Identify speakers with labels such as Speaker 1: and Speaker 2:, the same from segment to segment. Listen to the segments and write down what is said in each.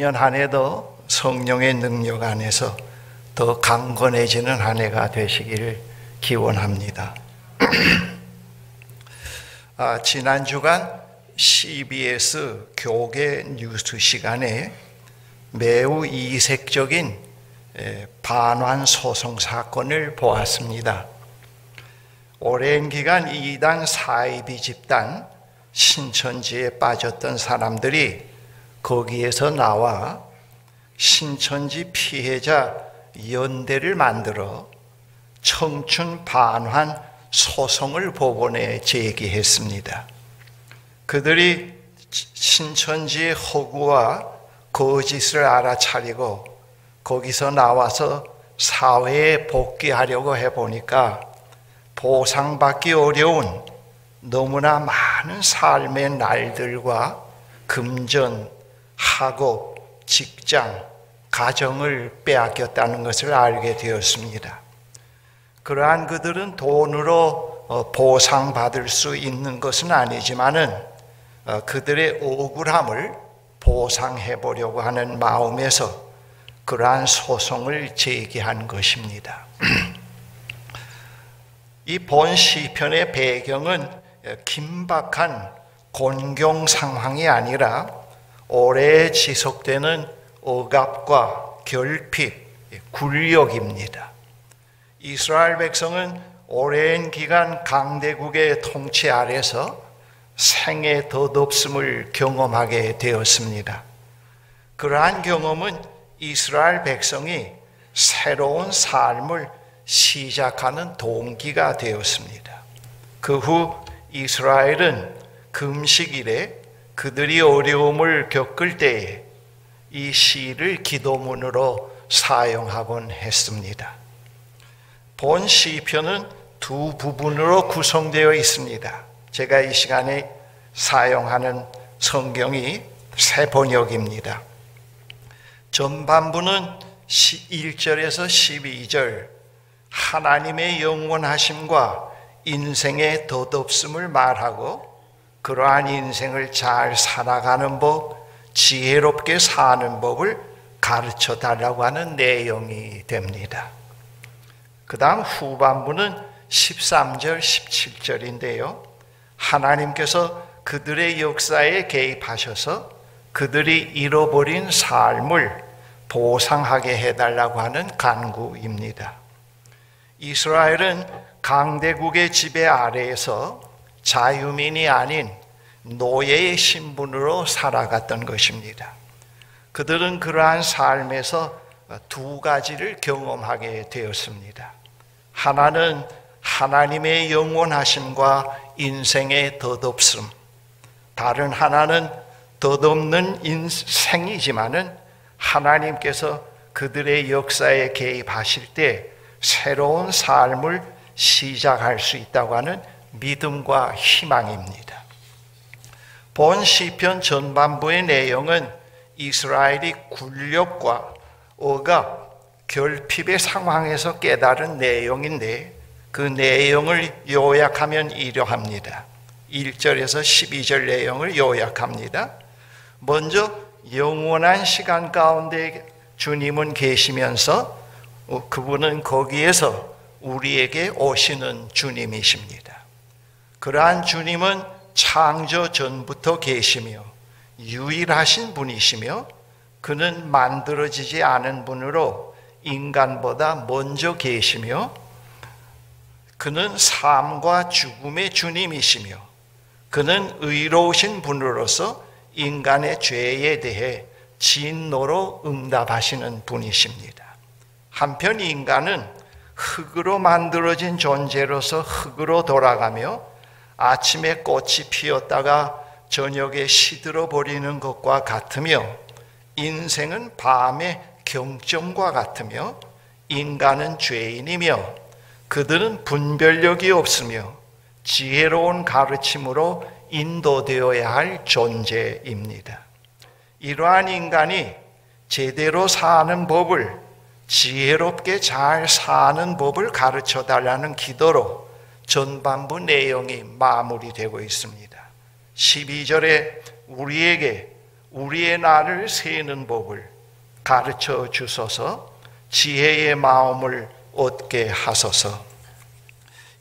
Speaker 1: 2016년 한 해도 성령의 능력 안에서 더 강건해지는 한 해가 되시기를 기원합니다. 지난 주간 CBS 교계 뉴스 시간에 매우 이색적인 반환 소송 사건을 보았습니다. 오랜 기간 이단 사이비 집단 신천지에 빠졌던 사람들이 거기에서 나와 신천지 피해자 연대를 만들어 청춘 반환 소송을 법원에 제기했습니다. 그들이 신천지의 허구와 거짓을 알아차리고 거기서 나와서 사회에 복귀하려고 해보니까 보상받기 어려운 너무나 많은 삶의 날들과 금전, 학업, 직장, 가정을 빼앗겼다는 것을 알게 되었습니다. 그러한 그들은 돈으로 보상받을 수 있는 것은 아니지만은 그들의 억울함을 보상해 보려고 하는 마음에서 그러한 소송을 제기한 것입니다. 이 본 시편의 배경은 긴박한 곤경 상황이 아니라 오래 지속되는 억압과 결핍, 굴욕입니다. 이스라엘 백성은 오랜 기간 강대국의 통치 아래서 생의 덧없음을 경험하게 되었습니다. 그러한 경험은 이스라엘 백성이 새로운 삶을 시작하는 동기가 되었습니다. 그 후 이스라엘은 금식일에 그들이 어려움을 겪을 때에 이 시를 기도문으로 사용하곤 했습니다. 본 시편은 두 부분으로 구성되어 있습니다. 제가 이 시간에 사용하는 성경이 새 번역입니다. 전반부는 1절에서 12절 하나님의 영원하심과 인생의 덧없음을 말하고 그러한 인생을 잘 살아가는 법, 지혜롭게 사는 법을 가르쳐 달라고 하는 내용이 됩니다. 그 다음 후반부는 13절, 17절인데요. 하나님께서 그들의 역사에 개입하셔서 그들이 잃어버린 삶을 보상하게 해달라고 하는 간구입니다. 이스라엘은 강대국의 지배 아래에서 자유민이 아닌 노예의 신분으로 살아갔던 것입니다. 그들은 그러한 삶에서 두 가지를 경험하게 되었습니다. 하나는 하나님의 영원하심과 인생의 덧없음, 다른 하나는 덧없는 인생이지만은 하나님께서 그들의 역사에 개입하실 때 새로운 삶을 시작할 수 있다고 하는 믿음과 희망입니다. 본 시편 전반부의 내용은 이스라엘이 굴욕과 억압, 결핍의 상황에서 깨달은 내용인데 그 내용을 요약하면 이러합니다. 1절에서 12절 내용을 요약합니다. 먼저 영원한 시간 가운데 주님은 계시면서 그분은 거기에서 우리에게 오시는 주님이십니다. 그러한 주님은 창조 전부터 계시며 유일하신 분이시며 그는 만들어지지 않은 분으로 인간보다 먼저 계시며 그는 삶과 죽음의 주님이시며 그는 의로우신 분으로서 인간의 죄에 대해 진노로 응답하시는 분이십니다. 한편 인간은 흙으로 만들어진 존재로서 흙으로 돌아가며 아침에 꽃이 피었다가 저녁에 시들어 버리는 것과 같으며 인생은 밤의 경점과 같으며 인간은 죄인이며 그들은 분별력이 없으며 지혜로운 가르침으로 인도되어야 할 존재입니다. 이러한 인간이 제대로 사는 법을, 지혜롭게 잘 사는 법을 가르쳐 달라는 기도로 전반부 내용이 마무리되고 있습니다. 12절에 우리에게 우리의 날을 세는 법을 가르쳐 주소서. 지혜의 마음을 얻게 하소서.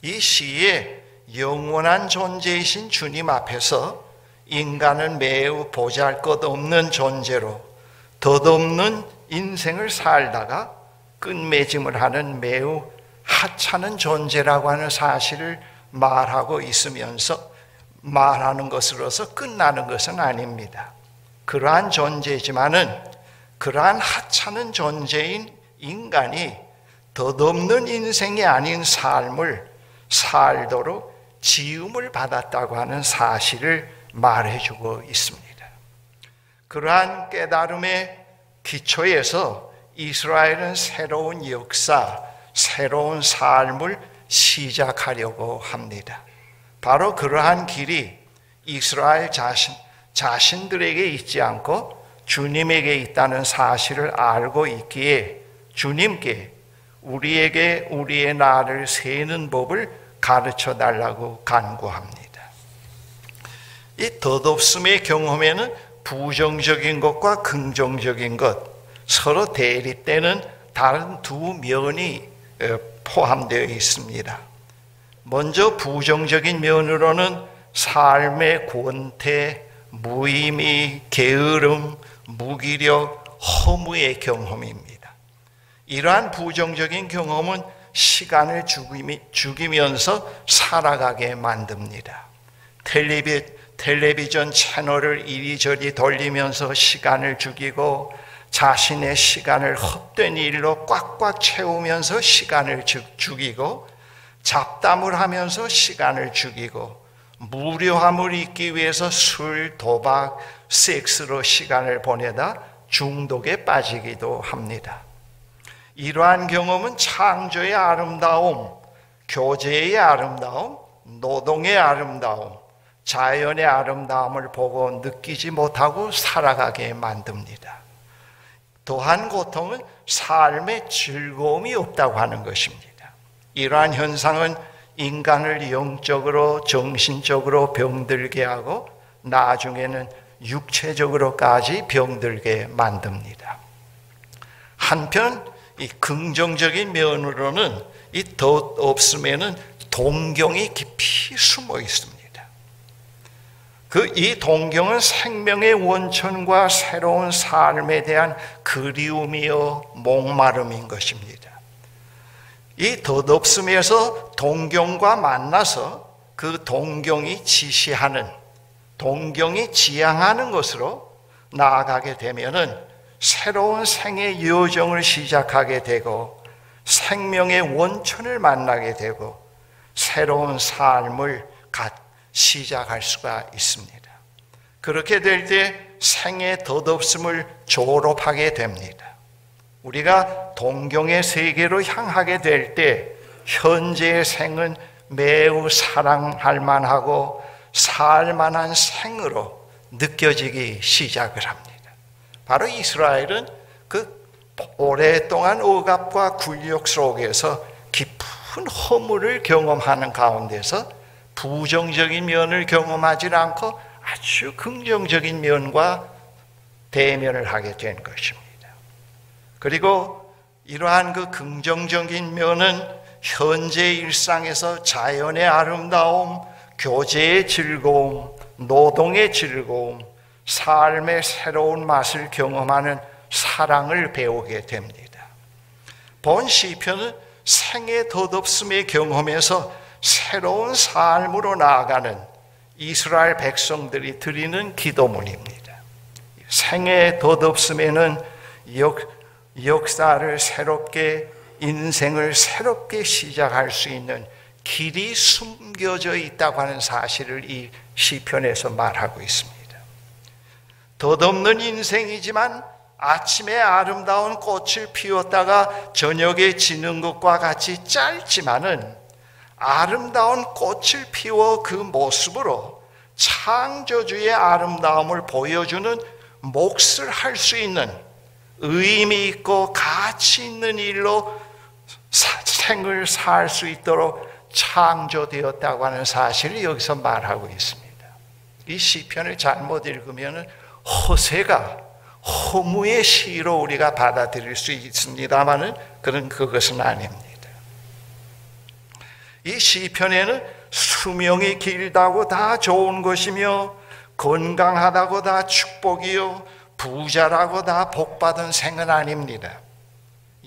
Speaker 1: 이 시에 영원한 존재이신 주님 앞에서 인간은 매우 보잘것없는 존재로 덧없는 인생을 살다가 끝맺음을 하는 매우 하찮은 존재라고 하는 사실을 말하고 있으면서 말하는 것으로서 끝나는 것은 아닙니다. 그러한 존재지만은 그러한 하찮은 존재인 인간이 덧없는 인생이 아닌 삶을 살도록 지음을 받았다고 하는 사실을 말해주고 있습니다. 그러한 깨달음의 기초에서 이스라엘은 새로운 역사, 새로운 삶을 시작하려고 합니다. 바로 그러한 길이 이스라엘 자신들에게 있지 않고 주님에게 있다는 사실을 알고 있기에 주님께 우리에게 우리의 날을 세는 법을 가르쳐 달라고 간구합니다. 이 덧없음의 경험에는 부정적인 것과 긍정적인 것, 서로 대립되는 다른 두 면이 포함되어 있습니다. 먼저 부정적인 면으로는 삶의 권태, 무의미, 게으름, 무기력, 허무의 경험입니다. 이러한 부정적인 경험은 시간을 죽이면서 살아가게 만듭니다. 텔레비전 채널을 이리저리 돌리면서 시간을 죽이고 자신의 시간을 헛된 일로 꽉꽉 채우면서 시간을 죽이고 잡담을 하면서 시간을 죽이고 무료함을 잊기 위해서 술, 도박, 섹스로 시간을 보내다 중독에 빠지기도 합니다. 이러한 경험은 창조의 아름다움, 교제의 아름다움, 노동의 아름다움, 자연의 아름다움을 보고 느끼지 못하고 살아가게 만듭니다. 또한 고통은 삶의 즐거움이 없다고 하는 것입니다. 이러한 현상은 인간을 영적으로 정신적으로 병들게 하고 나중에는 육체적으로까지 병들게 만듭니다. 한편 이 긍정적인 면으로는 이 덧없음에는 동경이 깊이 숨어 있습니다. 이 동경은 생명의 원천과 새로운 삶에 대한 그리움이요 목마름인 것입니다. 이 덧없음에서 동경과 만나서 그 동경이 지시하는, 동경이 지향하는 것으로 나아가게 되면은 새로운 생의 여정을 시작하게 되고 생명의 원천을 만나게 되고 새로운 삶을 시작할 수가 있습니다. 그렇게 될 때 생의 덧없음을 졸업하게 됩니다. 우리가 동경의 세계로 향하게 될 때 현재의 생은 매우 사랑할 만하고 살만한 생으로 느껴지기 시작을 합니다. 바로 이스라엘은 그 오랫동안 억압과 굴욕 속에서 깊은 허물을 경험하는 가운데서 부정적인 면을 경험하지 않고 아주 긍정적인 면과 대면을 하게 된 것입니다. 그리고 이러한 그 긍정적인 면은 현재 일상에서 자연의 아름다움, 교제의 즐거움, 노동의 즐거움, 삶의 새로운 맛을 경험하는 사랑을 배우게 됩니다. 본 시편은 생의 덧없음의 경험에서 새로운 삶으로 나아가는 이스라엘 백성들이 드리는 기도문입니다. 생의 덧없음에는 역사를 새롭게, 인생을 새롭게 시작할 수 있는 길이 숨겨져 있다고 하는 사실을 이 시편에서 말하고 있습니다. 덧없는 인생이지만 아침에 아름다운 꽃을 피웠다가 저녁에 지는 것과 같이 짧지만은 아름다운 꽃을 피워 그 모습으로 창조주의 아름다움을 보여주는 몫을 할 수 있는 의미 있고 가치 있는 일로 생을 살 수 있도록 창조되었다고 하는 사실을 여기서 말하고 있습니다. 이 시편을 잘못 읽으면 허세가 허무의 시로 우리가 받아들일 수 있습니다만은 그것은 아닙니다. 이 시편에는 수명이 길다고 다 좋은 것이며 건강하다고 다 축복이요 부자라고 다 복받은 생은 아닙니다.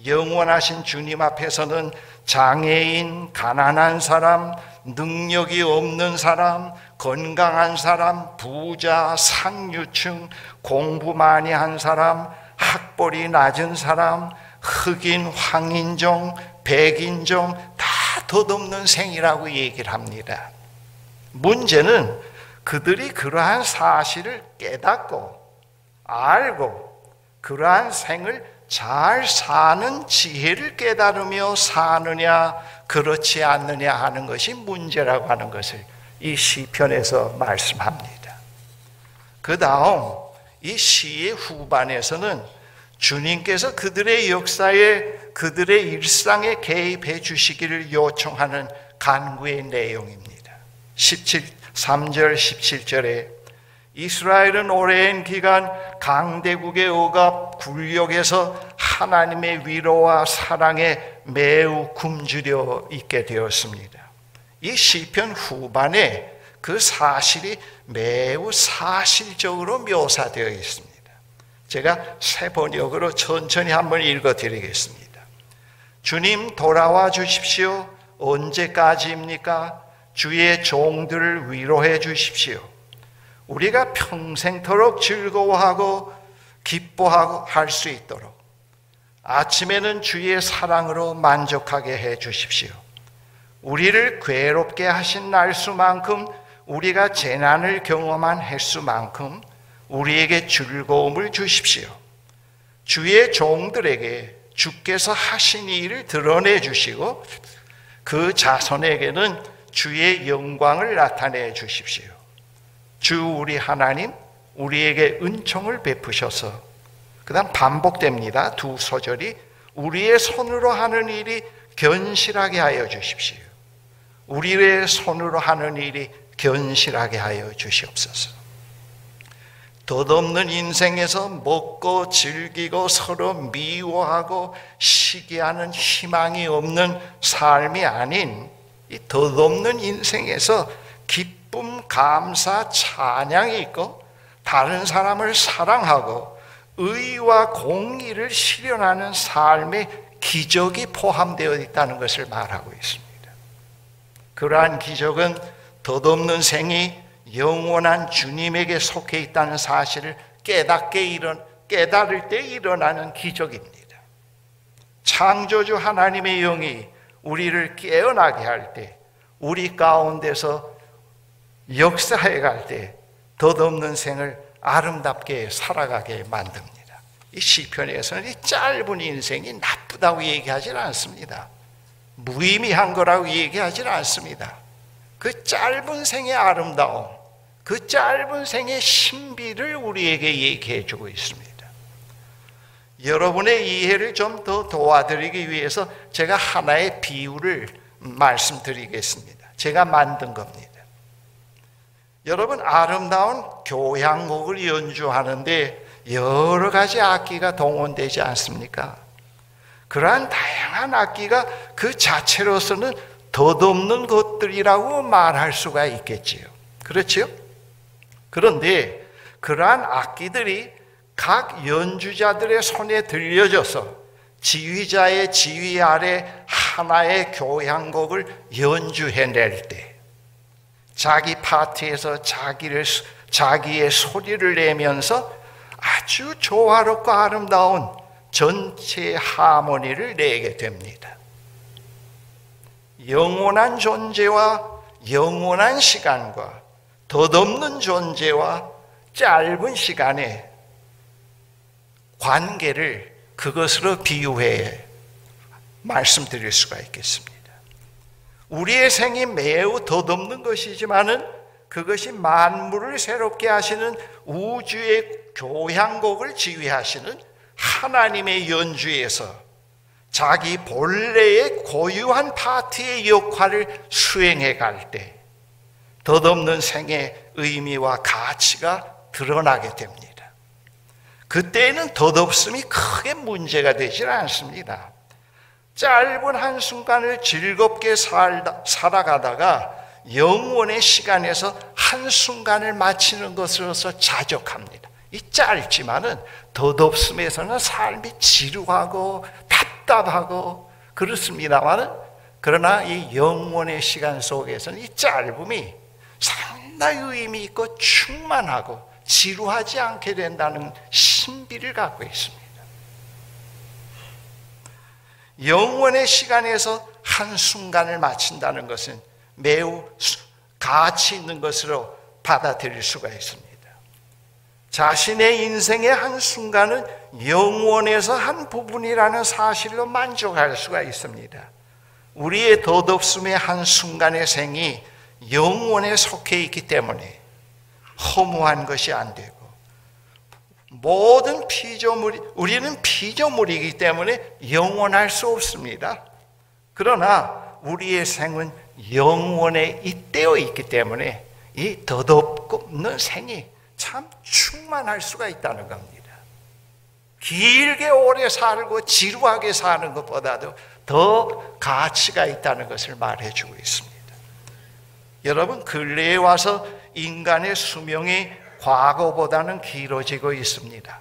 Speaker 1: 영원하신 주님 앞에서는 장애인, 가난한 사람, 능력이 없는 사람, 건강한 사람, 부자, 상류층, 공부 많이 한 사람, 학벌이 낮은 사람, 흑인, 황인종, 백인종 다 덧없는 생이라고 얘기를 합니다. 문제는 그들이 그러한 사실을 깨닫고 알고 그러한 생을 잘 사는 지혜를 깨달으며 사느냐 그렇지 않느냐 하는 것이 문제라고 하는 것을 이 시편에서 말씀합니다. 그 다음 이 시의 후반에서는 주님께서 그들의 역사에 그들의 일상에 개입해 주시기를 요청하는 간구의 내용입니다. 3절 17절에 이스라엘은 오랜 기간 강대국의 억압, 굴욕에서 하나님의 위로와 사랑에 매우 굶주려 있게 되었습니다. 이 시편 후반에 그 사실이 매우 사실적으로 묘사되어 있습니다. 제가 새 번역으로 천천히 한번 읽어드리겠습니다. 주님 돌아와 주십시오. 언제까지입니까? 주의 종들을 위로해 주십시오. 우리가 평생토록 즐거워하고 기뻐하고 할 수 있도록 아침에는 주의 사랑으로 만족하게 해 주십시오. 우리를 괴롭게 하신 날수만큼 우리가 재난을 경험한 횟수만큼 우리에게 즐거움을 주십시오. 주의 종들에게 주께서 하신 일을 드러내 주시고 그 자손에게는 주의 영광을 나타내 주십시오. 주 우리 하나님 우리에게 은총을 베푸셔서 그 다음 반복됩니다. 두 소절이 우리의 손으로 하는 일이 견실하게 하여 주십시오. 우리의 손으로 하는 일이 견실하게 하여 주시옵소서. 덧없는 인생에서 먹고 즐기고 서로 미워하고 시기하는 희망이 없는 삶이 아닌 이 덧없는 인생에서 기쁨, 감사, 찬양이 있고 다른 사람을 사랑하고 의와 공의를 실현하는 삶의 기적이 포함되어 있다는 것을 말하고 있습니다. 그러한 기적은 덧없는 생이 영원한 주님에게 속해 있다는 사실을 깨달을 때 일어나는 기적입니다. 창조주 하나님의 영이 우리를 깨어나게 할 때, 우리 가운데서 역사해 갈 때 덧없는 생을 아름답게 살아가게 만듭니다. 이 시편에서는 이 짧은 인생이 나쁘다고 얘기하지 않습니다. 무의미한 거라고 얘기하지 않습니다. 그 짧은 생의 아름다움, 그 짧은 생의 신비를 우리에게 얘기해 주고 있습니다. 여러분의 이해를 좀 더 도와드리기 위해서 제가 하나의 비유를 말씀드리겠습니다. 제가 만든 겁니다. 여러분, 아름다운 교향곡을 연주하는데 여러 가지 악기가 동원되지 않습니까? 그러한 다양한 악기가 그 자체로서는 덧없는 것들이라고 말할 수가 있겠지요. 그렇지요? 그런데 그러한 악기들이 각 연주자들의 손에 들려져서 지휘자의 지휘 아래 하나의 교향곡을 연주해낼 때 자기 파트에서 자기의 소리를 내면서 아주 조화롭고 아름다운 전체 하모니를 내게 됩니다. 영원한 존재와 영원한 시간과 덧없는 존재와 짧은 시간의 관계를 그것으로 비유해 말씀드릴 수가 있겠습니다. 우리의 생이 매우 덧없는 것이지만은 그것이 만물을 새롭게 하시는 우주의 교향곡을 지휘하시는 하나님의 연주에서 자기 본래의 고유한 파트의 역할을 수행해 갈 때 덧없는 생의 의미와 가치가 드러나게 됩니다. 그때에는 덧없음이 크게 문제가 되질 않습니다. 짧은 한순간을 즐겁게 살아가다가 영원의 시간에서 한순간을 마치는 것으로서 자족합니다. 이 짧지만은 덧없음에서는 삶이 지루하고 답답하고 그렇습니다만은, 그러나 이 영원의 시간 속에서는 이 짧음이 상당히 의미 있고 충만하고 지루하지 않게 된다는 신비를 갖고 있습니다. 영원의 시간에서 한순간을 마친다는 것은 매우 가치 있는 것으로 받아들일 수가 있습니다. 자신의 인생의 한순간은 영원에서 한 부분이라는 사실로 만족할 수가 있습니다. 우리의 덧없음의 한순간의 생이 영원에 속해 있기 때문에 허무한 것이 안 되고, 모든 우리는 피조물이기 때문에 영원할 수 없습니다. 그러나 우리의 생은 영원에 잇대어 있기 때문에 이 덧없는 생이 참 충만할 수가 있다는 겁니다. 길게 오래 살고 지루하게 사는 것보다도 더 가치가 있다는 것을 말해주고 있습니다. 여러분, 근래에 와서 인간의 수명이 과거보다는 길어지고 있습니다.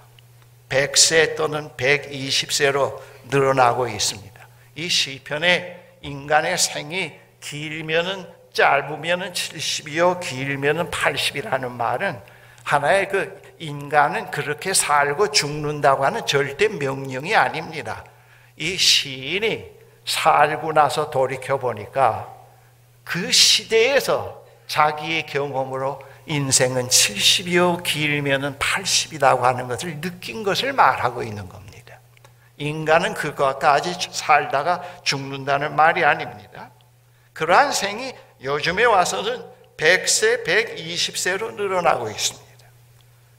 Speaker 1: 100세 또는 120세로 늘어나고 있습니다. 이 시편에 인간의 생이 길면은 짧으면은 70이요 길면은 80이라는 말은 하나의 인간은 그렇게 살고 죽는다고 하는 절대 명령이 아닙니다. 이 시인이 살고 나서 돌이켜 보니까 그 시대에서 자기의 경험으로 인생은 70이요 길면은 80이라고 하는 것을 느낀 것을 말하고 있는 겁니다. 인간은 그것까지 살다가 죽는다는 말이 아닙니다. 그러한 생이 요즘에 와서는 100세, 120세로 늘어나고 있습니다.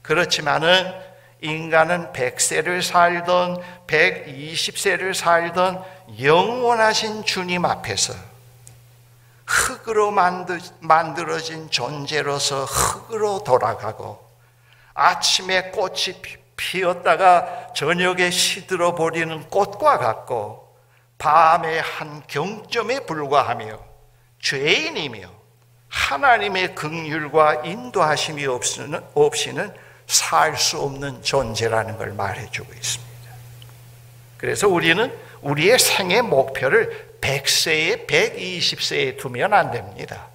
Speaker 1: 그렇지만은 인간은 100세를 살던 120세를 살던 영원하신 주님 앞에서 흙으로 만들어진 존재로서 흙으로 돌아가고, 아침에 꽃이 피었다가 저녁에 시들어 버리는 꽃과 같고, 밤의 한 경점에 불과하며 죄인이며 하나님의 긍휼과 인도하심이 없이는 살 수 없는 존재라는 걸 말해주고 있습니다. 그래서 우리는 우리의 생의 목표를 100세에 120세에 두면 안 됩니다.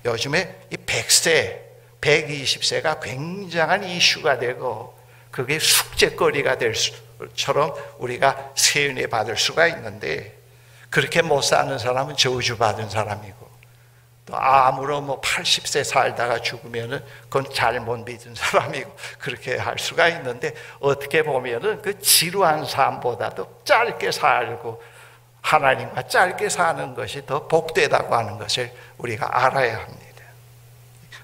Speaker 1: 요즘에 이 100세, 120세가 굉장한 이슈가 되고 그게 숙제거리가 될 수처럼 우리가 세윤회 받을 수가 있는데, 그렇게 못 사는 사람은 저주받은 사람이고, 또 아무로 80세 살다가 죽으면은 그건 잘못 믿은 사람이고, 그렇게 할 수가 있는데, 어떻게 보면은 그 지루한 삶보다도 짧게 살고 하나님과 짧게 사는 것이 더 복되다고 하는 것을 우리가 알아야 합니다.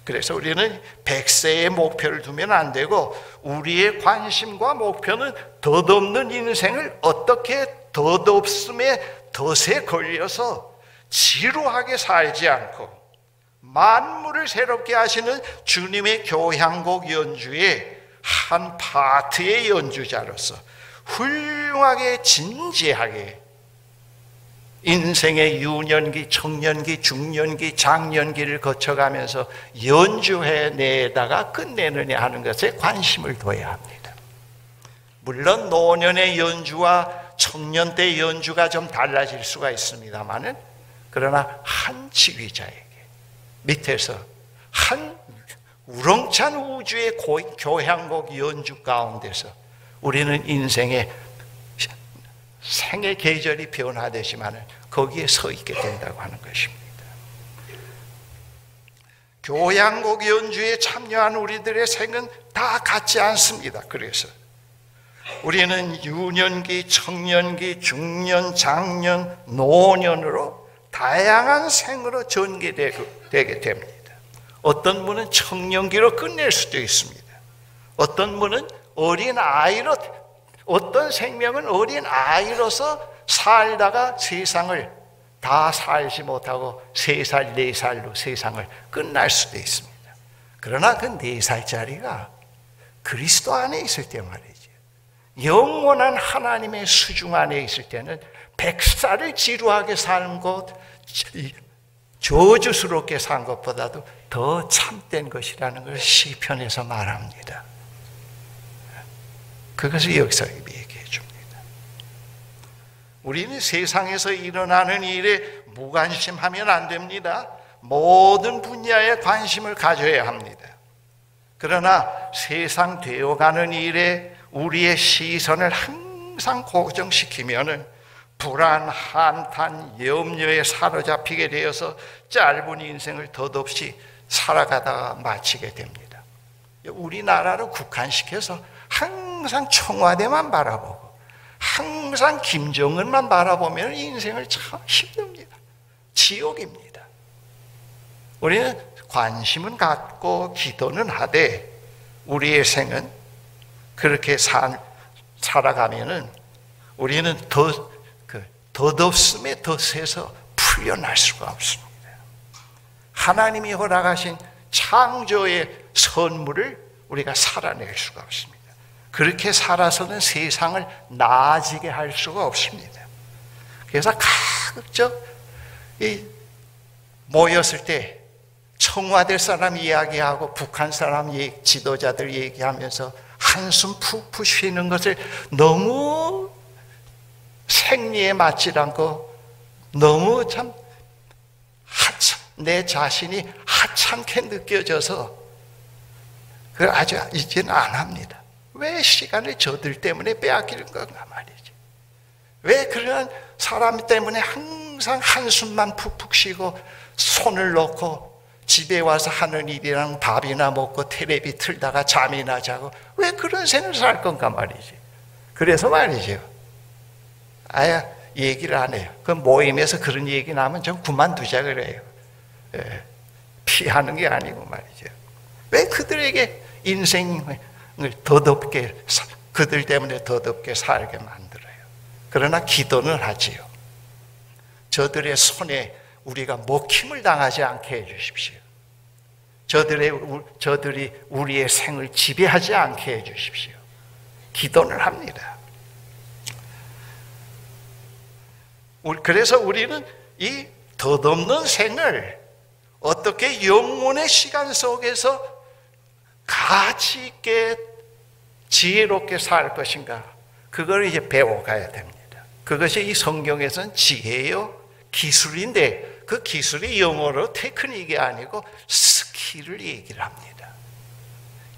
Speaker 1: 그래서 우리는 100세의 목표를 두면 안 되고, 우리의 관심과 목표는 덧없는 인생을 어떻게 덧없음에 덫에 걸려서 지루하게 살지 않고, 만물을 새롭게 하시는 주님의 교향곡 연주의 한 파트의 연주자로서 훌륭하게 진지하게 인생의 유년기, 청년기, 중년기, 장년기를 거쳐가면서 연주해내다가 끝내느냐 하는 것에 관심을 둬야 합니다. 물론 노년의 연주와 청년 때 연주가 좀 달라질 수가 있습니다만은, 그러나 한 지휘자에게 밑에서 한 우렁찬 우주의 교향곡 연주 가운데서 우리는 인생의 생의 계절이 변화되지만 거기에 서 있게 된다고 하는 것입니다. 교향곡 연주에 참여한 우리들의 생은 다 같지 않습니다. 그래서 우리는 유년기, 청년기, 중년, 장년, 노년으로 다양한 생으로 전개되게 됩니다. 어떤 분은 청년기로 끝낼 수도 있습니다. 어떤 분은 어린아이로, 어떤 생명은 어린아이로서 살다가 세상을 다 살지 못하고 3살, 4살로 세상을 끝날 수도 있습니다. 그러나 그 4살짜리가 그리스도 안에 있을 때 말이죠. 영원한 하나님의 수중 안에 있을 때는 백살을 지루하게 사는 것, 저주스럽게 산 것보다도 더 참된 것이라는 걸 시편에서 말합니다. 그것을 여기서 얘기해 줍니다. 우리는 세상에서 일어나는 일에 무관심하면 안 됩니다. 모든 분야에 관심을 가져야 합니다. 그러나 세상 되어가는 일에 우리의 시선을 항상 고정시키면은 불안, 한탄, 염려에 사로잡히게 되어서 짧은 인생을 덧없이 살아가다가 마치게 됩니다. 우리나라를 국한시켜서 항상 청와대만 바라보고 항상 김정은만 바라보면 인생을 참 힘듭니다. 지옥입니다. 우리는 관심은 갖고 기도는 하되 우리의 생은 그렇게 살아가면은 우리는 덧없음에 덧에서 풀려날 수가 없습니다. 하나님이 허락하신 창조의 선물을 우리가 살아낼 수가 없습니다. 그렇게 살아서는 세상을 나아지게 할 수가 없습니다. 그래서 가급적 모였을 때 청와대 사람 이야기하고 북한 사람 지도자들 얘기하면서 한숨 푹푹 쉬는 것을 너무 생리에 맞지 않고 너무 참 내 자신이 하찮게 느껴져서 그걸 아주 이제는 안 합니다. 왜 시간을 저들 때문에 빼앗기는 건가 말이죠. 왜 그런 사람 때문에 항상 한숨만 푹푹 쉬고 손을 놓고 집에 와서 하는 일이랑 밥이나 먹고 텔레비 틀다가 잠이나 자고 왜 그런 생을 살 건가 말이지. 그래서 말이죠. 아예 얘기를 안 해요. 그 모임에서 그런 얘기 나면 좀 그만두자 그래요. 예, 피하는 게 아니고 말이죠. 왜 그들에게 인생을 더덥게 그들 때문에 더덥게 살게 만들어요. 그러나 기도는 하지요. 저들의 손에 우리가 먹힘을 당하지 않게 해주십시오. 저들이 우리의 생을 지배하지 않게 해주십시오. 기도를 합니다. 그래서 우리는 이 덧없는 생을 어떻게 영혼의 시간 속에서 가치 있게 지혜롭게 살 것인가, 그걸 이제 배워가야 됩니다. 그것이 이 성경에서는 지혜요 기술인데 그 기술이 영어로 테크닉이 아니고 스킬을 얘기를 합니다.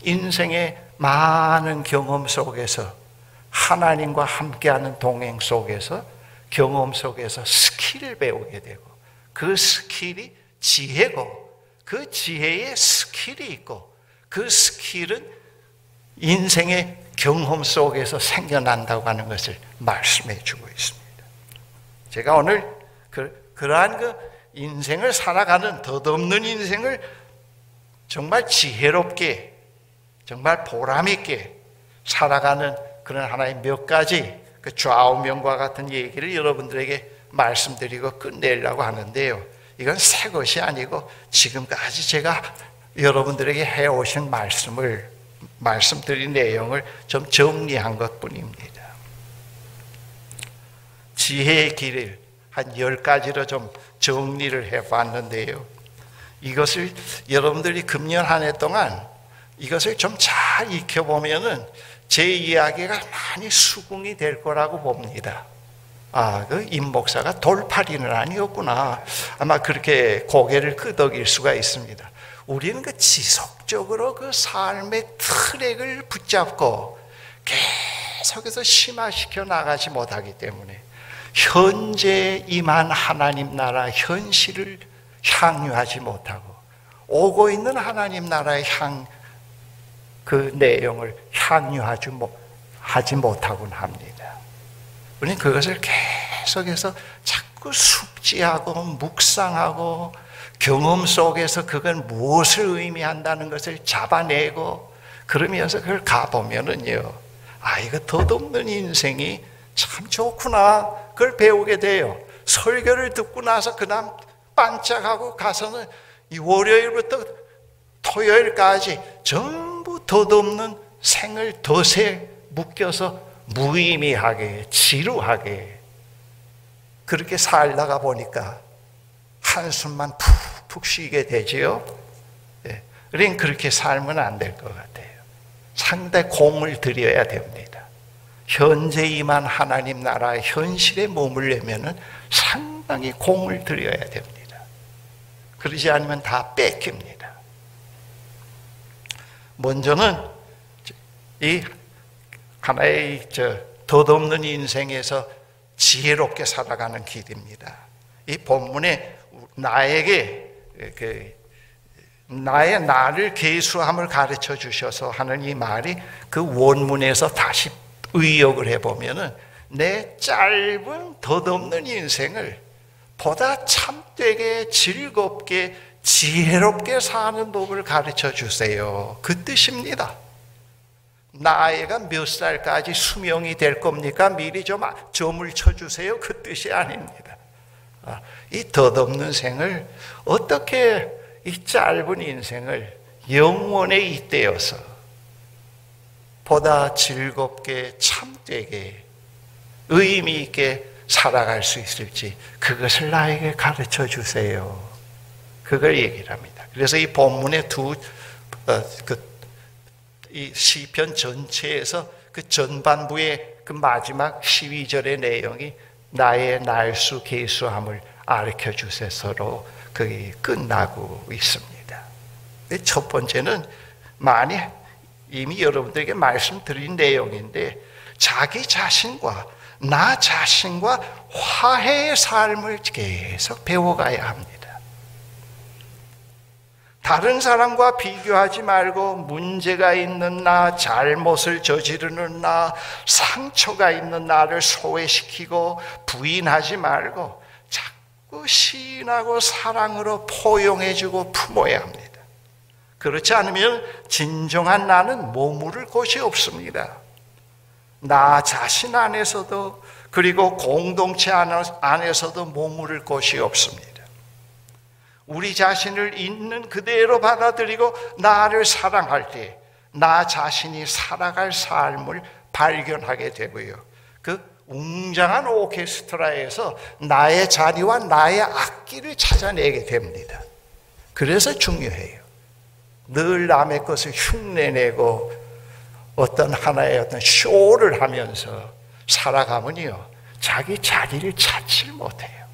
Speaker 1: 인생의 많은 경험 속에서 하나님과 함께하는 동행 속에서 경험 속에서 스킬을 배우게 되고 그 스킬이 지혜고 그 지혜에 스킬이 있고 그 스킬은 인생의 경험 속에서 생겨난다고 하는 것을 말씀해 주고 있습니다. 제가 오늘 그러한 그 인생을 살아가는 덧없는 인생을 정말 지혜롭게 정말 보람있게 살아가는 그런 하나의 몇 가지 그 좌우명과 같은 얘기를 여러분들에게 말씀드리고 끝내려고 하는데요. 이건 새 것이 아니고 지금까지 제가 여러분들에게 해오신 말씀드린 내용을 좀 정리한 것뿐입니다. 지혜의 길을 한 10가지로 좀 정리를 해봤는데요. 이것을 여러분들이 금년 한 해 동안 이것을 좀 잘 익혀보면은 제 이야기가 많이 수긍이 될 거라고 봅니다. 그 임 목사가 돌팔이는 아니었구나. 아마 그렇게 고개를 끄덕일 수가 있습니다. 우리는 그 지속적으로 그 삶의 트랙을 붙잡고 계속해서 심화시켜 나가지 못하기 때문에 현재 임한 하나님 나라 현실을 향유하지 못하고 오고 있는 하나님 나라의 그 내용을 향유하지 못하곤 합니다. 우리는 그것을 계속해서 자꾸 숙지하고 묵상하고 경험 속에서 그건 무엇을 의미한다는 것을 잡아내고 그러면서 그걸 가보면은요, 이거 덧없는 인생이 참 좋구나. 그걸 배우게 돼요. 설교를 듣고 나서 그다음 반짝하고 가서는 이 월요일부터 토요일까지 전부 덧없는 생을 덫에 묶여서 무의미하게 지루하게 그렇게 살다가 보니까 한숨만 푹푹 쉬게 되지요. 그러니까 그렇게 살면 안 될 것 같아요. 상당히 공을 들여야 됩니다. 현재 임한 하나님 나라의 현실에 머물려면 상당히 공을 들여야 됩니다. 그러지 않으면 다 뺏깁니다. 먼저는 이 하나의 덧없는 인생에서 지혜롭게 살아가는 길입니다. 이 본문에 나의 나를 계수함을 가르쳐 주셔서 하는 이 말이 그 원문에서 다시 의역을 해보면은 내 짧은 덧없는 인생을 보다 참되게 즐겁게 지혜롭게 사는 법을 가르쳐 주세요. 그 뜻입니다. 나이가 몇 살까지 수명이 될 겁니까? 미리 좀 점을 쳐주세요. 그 뜻이 아닙니다. 이 덧없는 생을 어떻게 이 짧은 인생을 영원에 잇대어서 보다 즐겁게 참되게 의미 있게 살아갈 수 있을지 그것을 나에게 가르쳐 주세요. 그걸 얘기를 합니다. 그래서 이 본문의 이 시편 전체에서 그 전반부의 그 마지막 12절의 내용이 나의 날수 계수함을 가르쳐 주세서로 그게 끝나고 있습니다. 첫 번째는 많이 이미 여러분들에게 말씀드린 내용인데 자기 자신과 나 자신과 화해의 삶을 계속 배워가야 합니다. 다른 사람과 비교하지 말고 문제가 있는 나, 잘못을 저지르는 나, 상처가 있는 나를 소외시키고 부인하지 말고 자꾸 시인하고 사랑으로 포용해주고 품어야 합니다. 그렇지 않으면 진정한 나는 머무를 곳이 없습니다. 나 자신 안에서도 그리고 공동체 안에서도 머무를 곳이 없습니다. 우리 자신을 있는 그대로 받아들이고 나를 사랑할 때 나 자신이 살아갈 삶을 발견하게 되고요. 그 웅장한 오케스트라에서 나의 자리와 나의 악기를 찾아내게 됩니다. 그래서 중요해요. 늘 남의 것을 흉내내고 어떤 하나의 어떤 쇼를 하면서 살아가면요, 자기 자리를 찾지 못해요.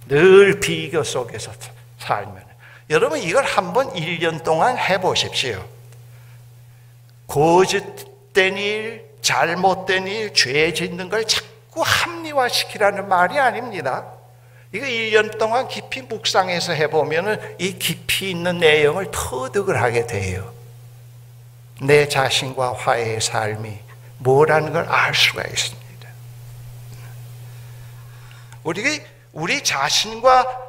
Speaker 1: 늘 비교 속에서 살면. 여러분 이걸 한번 1년 동안 해보십시오. 거짓된 일, 잘못된 일, 죄 짓는 걸 자꾸 합리화시키라는 말이 아닙니다. 이거 1년 동안 깊이 묵상해서 해보면 이 깊이 있는 내용을 터득을 하게 돼요. 내 자신과 화해의 삶이 뭐라는 걸 알 수가 있습니다. 우리 자신과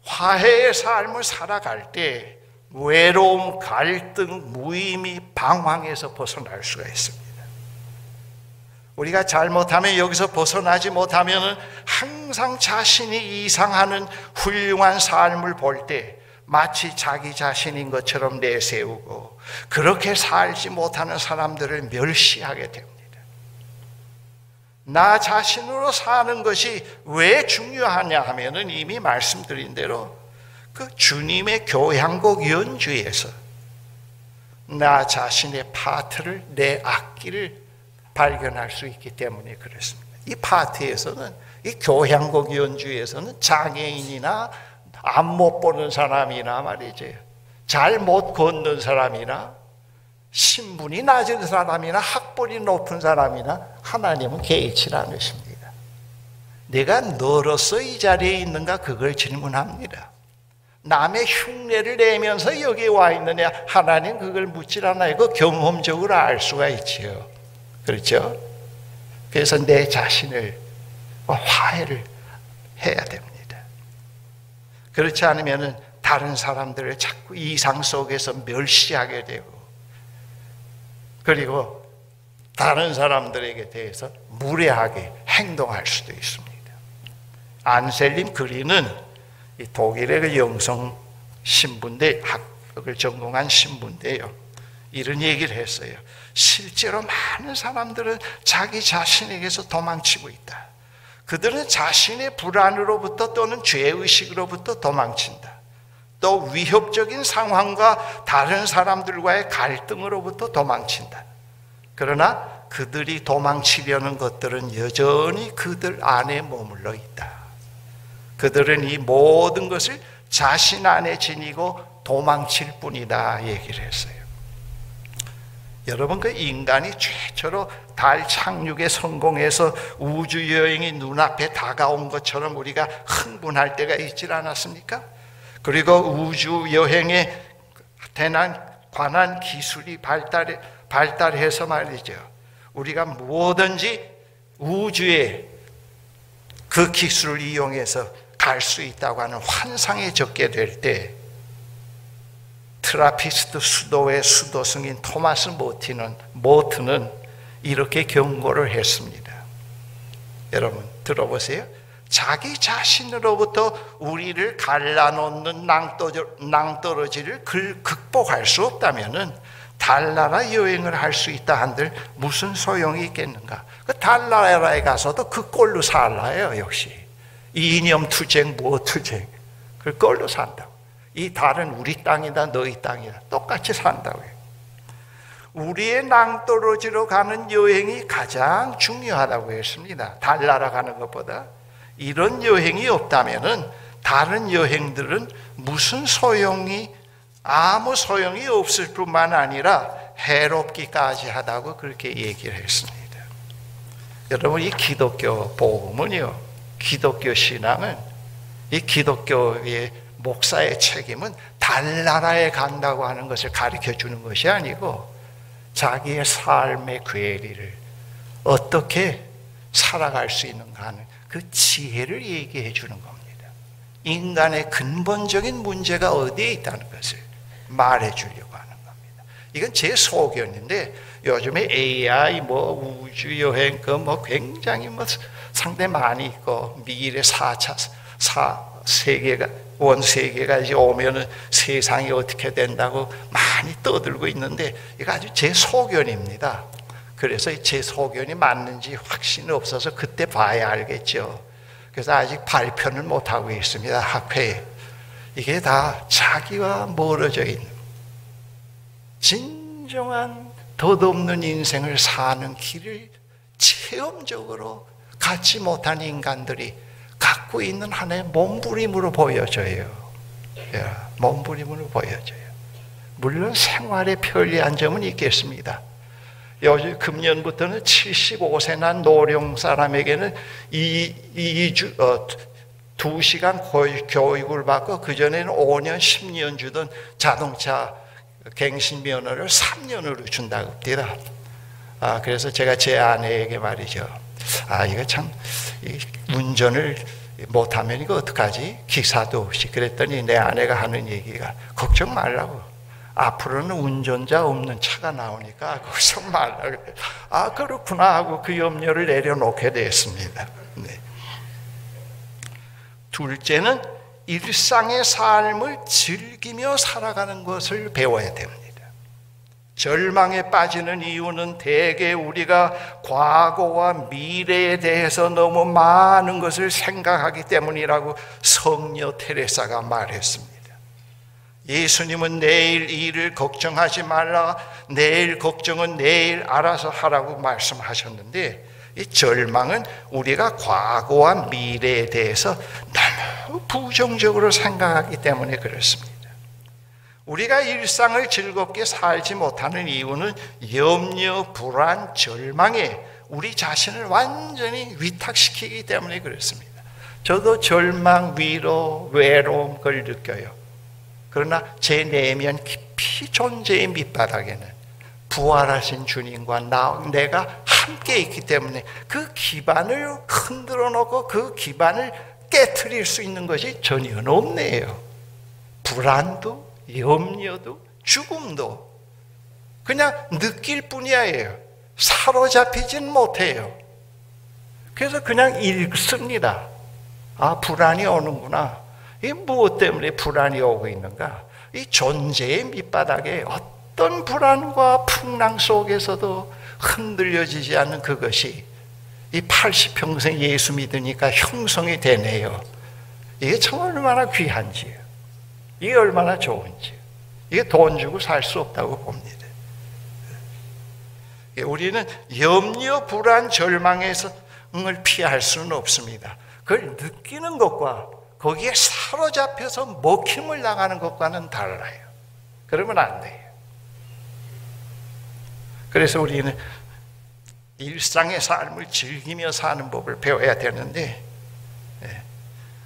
Speaker 1: 화해의 삶을 살아갈 때 외로움, 갈등, 무의미, 방황에서 벗어날 수가 있습니다. 우리가 잘못하면 여기서 벗어나지 못하면 항상 자신이 이상하는 훌륭한 삶을 볼 때 마치 자기 자신인 것처럼 내세우고 그렇게 살지 못하는 사람들을 멸시하게 됩니다. 나 자신으로 사는 것이 왜 중요하냐 하면은 이미 말씀드린 대로 그 주님의 교향곡 연주에서 나 자신의 파트를, 내 악기를 발견할 수 있기 때문에 그렇습니다. 이 파트에서는, 이 교향곡 연주에서는 장애인이나 앞 못 보는 사람이나 말이죠, 잘 못 걷는 사람이나 신분이 낮은 사람이나 학벌이 높은 사람이나 하나님은 개의치 않으십니다. 내가 너로서 이 자리에 있는가 그걸 질문합니다. 남의 흉내를 내면서 여기에 와 있느냐, 하나님 그걸 묻질 않아요. 그 경험적으로 알 수가 있지요. 그렇죠? 그래서 내 자신을 화해를 해야 됩니다. 그렇지 않으면 다른 사람들을 자꾸 이상 속에서 멸시하게 되고 그리고 다른 사람들에게 대해서 무례하게 행동할 수도 있습니다. 안셀림 그리는 이 독일의 그 영성 신부인데, 학을 전공한 신부인데요, 이런 얘기를 했어요. 실제로 많은 사람들은 자기 자신에게서 도망치고 있다. 그들은 자신의 불안으로부터 또는 죄의식으로부터 도망친다. 또 위협적인 상황과 다른 사람들과의 갈등으로부터 도망친다. 그러나 그들이 도망치려는 것들은 여전히 그들 안에 머물러 있다. 그들은 이 모든 것을 자신 안에 지니고 도망칠 뿐이다 얘기를 했어요. 여러분, 그 인간이 최초로 달 착륙에 성공해서 우주 여행이 눈앞에 다가온 것처럼 우리가 흥분할 때가 있지 않았습니까? 그리고 우주 여행에 관한 기술이 발달해서 말이죠. 우리가 뭐든지 우주에 그 기술을 이용해서 갈 수 있다고 하는 환상에 적게 될 때 트라피스트 수도의 수도 승인 토마스 모트는 이렇게 경고를 했습니다. 여러분 들어보세요. 자기 자신으로부터 우리를 갈라놓는 낭떠러지를 극복할 수 없다면은 달나라 여행을 할 수 있다 한들 무슨 소용이 있겠는가? 그 달나라에 가서도 그 꼴로 살아요. 역시 이념 투쟁, 무엇 투쟁, 그 꼴로 산다고. 이 달은 우리 땅이다, 너희 땅이다, 똑같이 산다고요. 우리의 낭떠러지로 가는 여행이 가장 중요하다고 했습니다. 달나라 가는 것보다. 이런 여행이 없다면은 다른 여행들은 아무 소용이 없을 뿐만 아니라 해롭기까지 하다고 그렇게 얘기를 했습니다. 여러분, 이 기독교 복음은요, 기독교 신앙은, 이 기독교의 목사의 책임은 달나라에 간다고 하는 것을 가르쳐 주는 것이 아니고 자기의 삶의 궤리를 어떻게 살아갈 수 있는가 하는 그 지혜를 얘기해 주는 겁니다. 인간의 근본적인 문제가 어디에 있다는 것을 말해 주려고 하는 겁니다. 이건 제 소견인데 요즘에 AI, 우주 여행, 굉장히 상당히 많이 있고, 미래 4차 세계가 이제 오면은 세상이 어떻게 된다고 많이 떠들고 있는데, 이거 아주 제 소견입니다. 그래서 제 소견이 맞는지 확신이 없어서 그때 봐야 알겠죠. 그래서 아직 발표는 못하고 있습니다, 학회에. 이게 다 자기와 멀어져 있는, 진정한 덧없는 인생을 사는 길을 체험적으로 갖지 못한 인간들이 갖고 있는 하나의 몸부림으로 보여져요. 몸부림으로 보여져요. 물론 생활에 편리한 점은 있겠습니다. 요즘 금년부터는 75세 난 노령 사람에게는 2시간 교육을 받고, 그전에는 5년, 10년 주던 자동차 갱신 면허를 3년으로 준다고 합니다. 그래서 제가 제 아내에게 말이죠. 이거 참, 운전을 못하면 이거 어떡하지? 기사도 없이. 그랬더니 내 아내가 하는 얘기가, 걱정 말라고. 앞으로는 운전자 없는 차가 나오니까 걱정 말라고 그래. 그렇구나 하고 그 염려를 내려놓게 되었습니다. 네. 둘째는 일상의 삶을 즐기며 살아가는 것을 배워야 됩니다. 절망에 빠지는 이유는 대개 우리가 과거와 미래에 대해서 너무 많은 것을 생각하기 때문이라고 성녀 테레사가 말했습니다. 예수님은 내일 일을 걱정하지 말라, 내일 걱정은 내일 알아서 하라고 말씀하셨는데, 이 절망은 우리가 과거와 미래에 대해서 너무 부정적으로 생각하기 때문에 그렇습니다. 우리가 일상을 즐겁게 살지 못하는 이유는 염려, 불안, 절망에 우리 자신을 완전히 위탁시키기 때문에 그렇습니다. 저도 절망, 위로, 외로움 그걸 느껴요. 그러나 제 내면 깊이 존재의 밑바닥에는 부활하신 주님과 내가 함께 있기 때문에 그 기반을 흔들어 놓고 그 기반을 깨트릴 수 있는 것이 전혀 없네요. 불안도, 염려도, 죽음도 그냥 느낄 뿐이에요. 사로잡히진 못해요. 그래서 그냥 읽습니다. 불안이 오는구나. 이 무엇 때문에 불안이 오고 있는가? 이 존재의 밑바닥에 어떤 불안과 풍랑 속에서도 흔들려지지 않는 그것이 이 80평생 예수 믿으니까 형성이 되네요. 이게 참 얼마나 귀한지요. 이게 얼마나 좋은지요. 이게 돈 주고 살 수 없다고 봅니다. 우리는 염려, 불안, 절망에서 을 피할 수는 없습니다. 그걸 느끼는 것과 거기에 사로잡혀서 먹힘을 당하는 것과는 달라요. 그러면 안 돼요. 그래서 우리는 일상의 삶을 즐기며 사는 법을 배워야 되는데,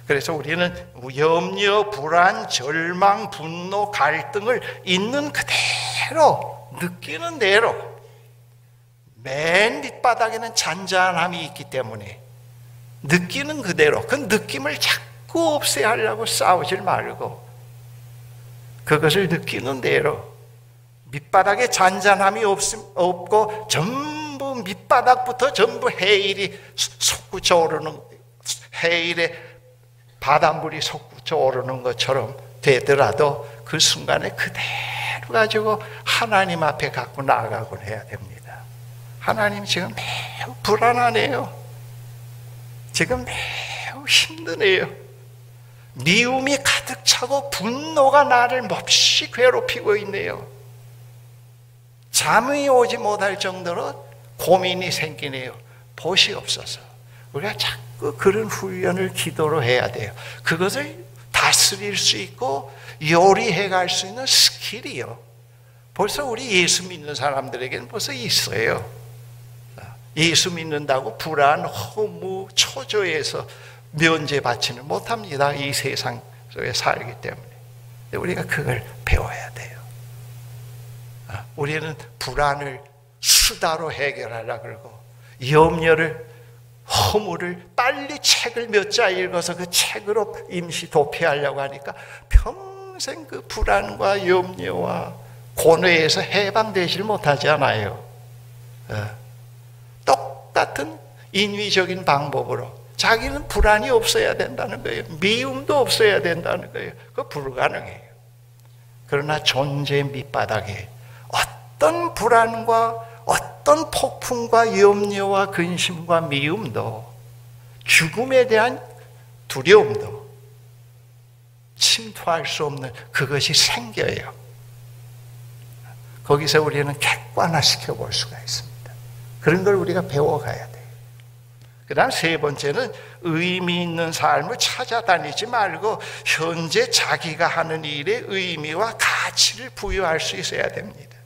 Speaker 1: 그래서 우리는 염려, 불안, 절망, 분노, 갈등을 있는 그대로 느끼는 대로, 맨 밑바닥에는 잔잔함이 있기 때문에 느끼는 그대로 그 느낌을 자꾸 없애야 하려고 싸우질 말고, 그것을 느끼는 대로 밑바닥에 잔잔함이 없고 전부 밑바닥부터 전부 해일이 솟구쳐 오르는, 해일에 바닷물이 솟구쳐 오르는 것처럼 되더라도 그 순간에 그대로 가지고 하나님 앞에 갖고 나아가곤 해야 됩니다. 하나님 지금 매우 불안하네요. 지금 매우 힘드네요. 미움이 가득 차고 분노가 나를 몹시 괴롭히고 있네요. 잠이 오지 못할 정도로 고민이 생기네요. 보시옵소서. 우리가 자꾸 그런 훈련을 기도로 해야 돼요. 그것을 다스릴 수 있고 요리해 갈 수 있는 스킬이요, 벌써 우리 예수 믿는 사람들에게는 벌써 있어요. 예수 믿는다고 불안, 허무, 초조해서 면제받지는 못합니다. 이 세상 속에 살기 때문에. 우리가 그걸 배워야 돼요. 우리는 불안을 수다로 해결하려고 그러고, 염려를, 허무를 빨리 책을 몇 자 읽어서 그 책으로 임시 도피하려고 하니까 평생 그 불안과 염려와 고뇌에서 해방되질 못하잖아요. 똑같은 인위적인 방법으로 자기는 불안이 없어야 된다는 거예요. 미움도 없어야 된다는 거예요. 그거 불가능해요. 그러나 존재의 밑바닥에 어떤 불안과 어떤 폭풍과 염려와 근심과 미움도, 죽음에 대한 두려움도 침투할 수 없는 그것이 생겨요. 거기서 우리는 객관화시켜 볼 수가 있습니다. 그런 걸 우리가 배워가야 돼요. 그 다음 세 번째는 의미 있는 삶을 찾아다니지 말고 현재 자기가 하는 일에 의미와 가치를 부여할 수 있어야 됩니다.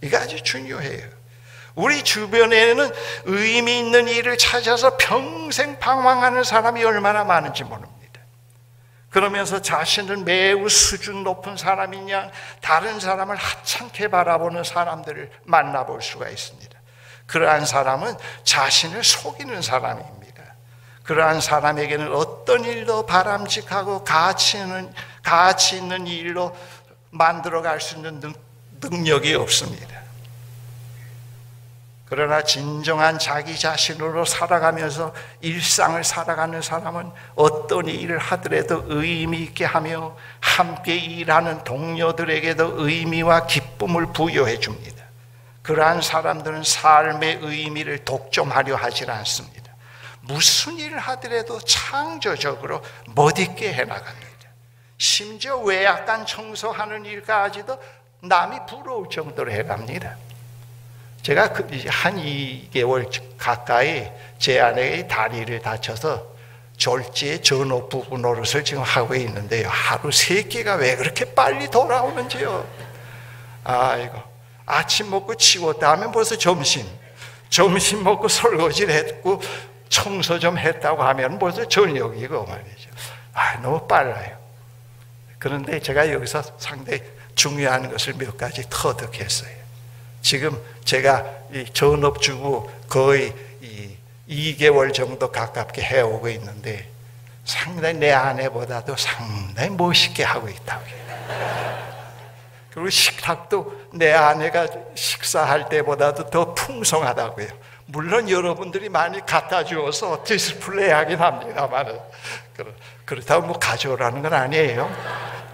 Speaker 1: 이게 아주 중요해요. 우리 주변에는 의미 있는 일을 찾아서 평생 방황하는 사람이 얼마나 많은지 모릅니다. 그러면서 자신을 매우 수준 높은 사람이냐, 다른 사람을 하찮게 바라보는 사람들을 만나볼 수가 있습니다. 그러한 사람은 자신을 속이는 사람입니다. 그러한 사람에게는 어떤 일도 바람직하고 가치 있는 일로 만들어갈 수 있는 능력이 없습니다. 그러나 진정한 자기 자신으로 살아가면서 일상을 살아가는 사람은 어떤 일을 하더라도 의미 있게 하며 함께 일하는 동료들에게도 의미와 기쁨을 부여해 줍니다. 그러한 사람들은 삶의 의미를 독점하려 하지 않습니다. 무슨 일을 하더라도 창조적으로 멋있게 해나갑니다. 심지어 외양간 청소하는 일까지도 남이 부러울 정도로 해갑니다. 제가 한 2개월 가까이 제 아내의 다리를 다쳐서 졸지에 전업부부 노릇을 지금 하고 있는데요, 하루 3끼가 왜 그렇게 빨리 돌아오는지요. 아이고, 아침 먹고 치웠다 하면 벌써 점심 먹고 설거지를 했고 청소 좀 했다고 하면 벌써 저녁이고 말이죠. 너무 빨라요. 그런데 제가 여기서 상당히 중요한 것을 몇 가지 터득했어요. 지금 제가 이 전업주부 거의 2개월 정도 가깝게 해오고 있는데 상당히 내 아내보다도 상당히 멋있게 하고 있다고 해요. 그리고 식탁도 내 아내가 식사할 때보다도 더 풍성하다고요. 물론 여러분들이 많이 갖다 주어서 디스플레이 하긴 합니다만 그렇다고 뭐 가져오라는 건 아니에요.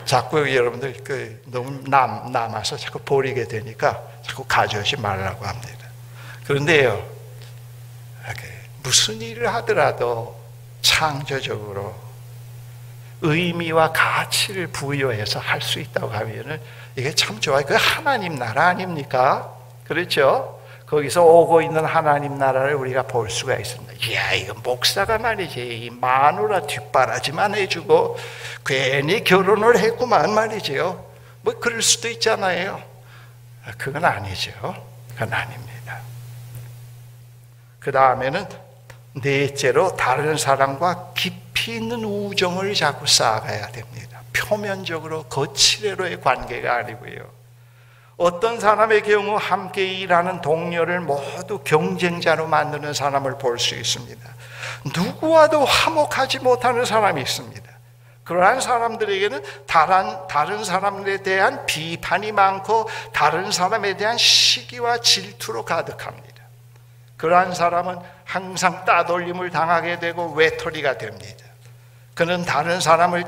Speaker 1: 자꾸 여러분들 너무 남아서 자꾸 버리게 되니까 자꾸 가져오지 말라고 합니다. 그런데요, 무슨 일을 하더라도 창조적으로 의미와 가치를 부여해서 할 수 있다고 하면은 이게 참 좋아요. 그 하나님 나라 아닙니까? 그렇죠? 거기서 오고 있는 하나님 나라를 우리가 볼 수가 있습니다. 이야, 이거 목사가 말이지, 이 마누라 뒷바라지만 해주고 괜히 결혼을 했구만 말이지요. 뭐 그럴 수도 있잖아요. 그건 아니죠. 그건 아닙니다. 그 다음에는 넷째로 다른 사람과 깊이 있는 우정을 자꾸 쌓아가야 됩니다. 표면적으로 거칠애로의 관계가 아니고요. 어떤 사람의 경우 함께 일하는 동료를 모두 경쟁자로 만드는 사람을 볼 수 있습니다. 누구와도 화목하지 못하는 사람이 있습니다. 그러한 사람들에게는 다른 사람에 대한 비판이 많고 다른 사람에 대한 시기와 질투로 가득합니다. 그러한 사람은 항상 따돌림을 당하게 되고 외톨이가 됩니다. 그는 다른 사람에게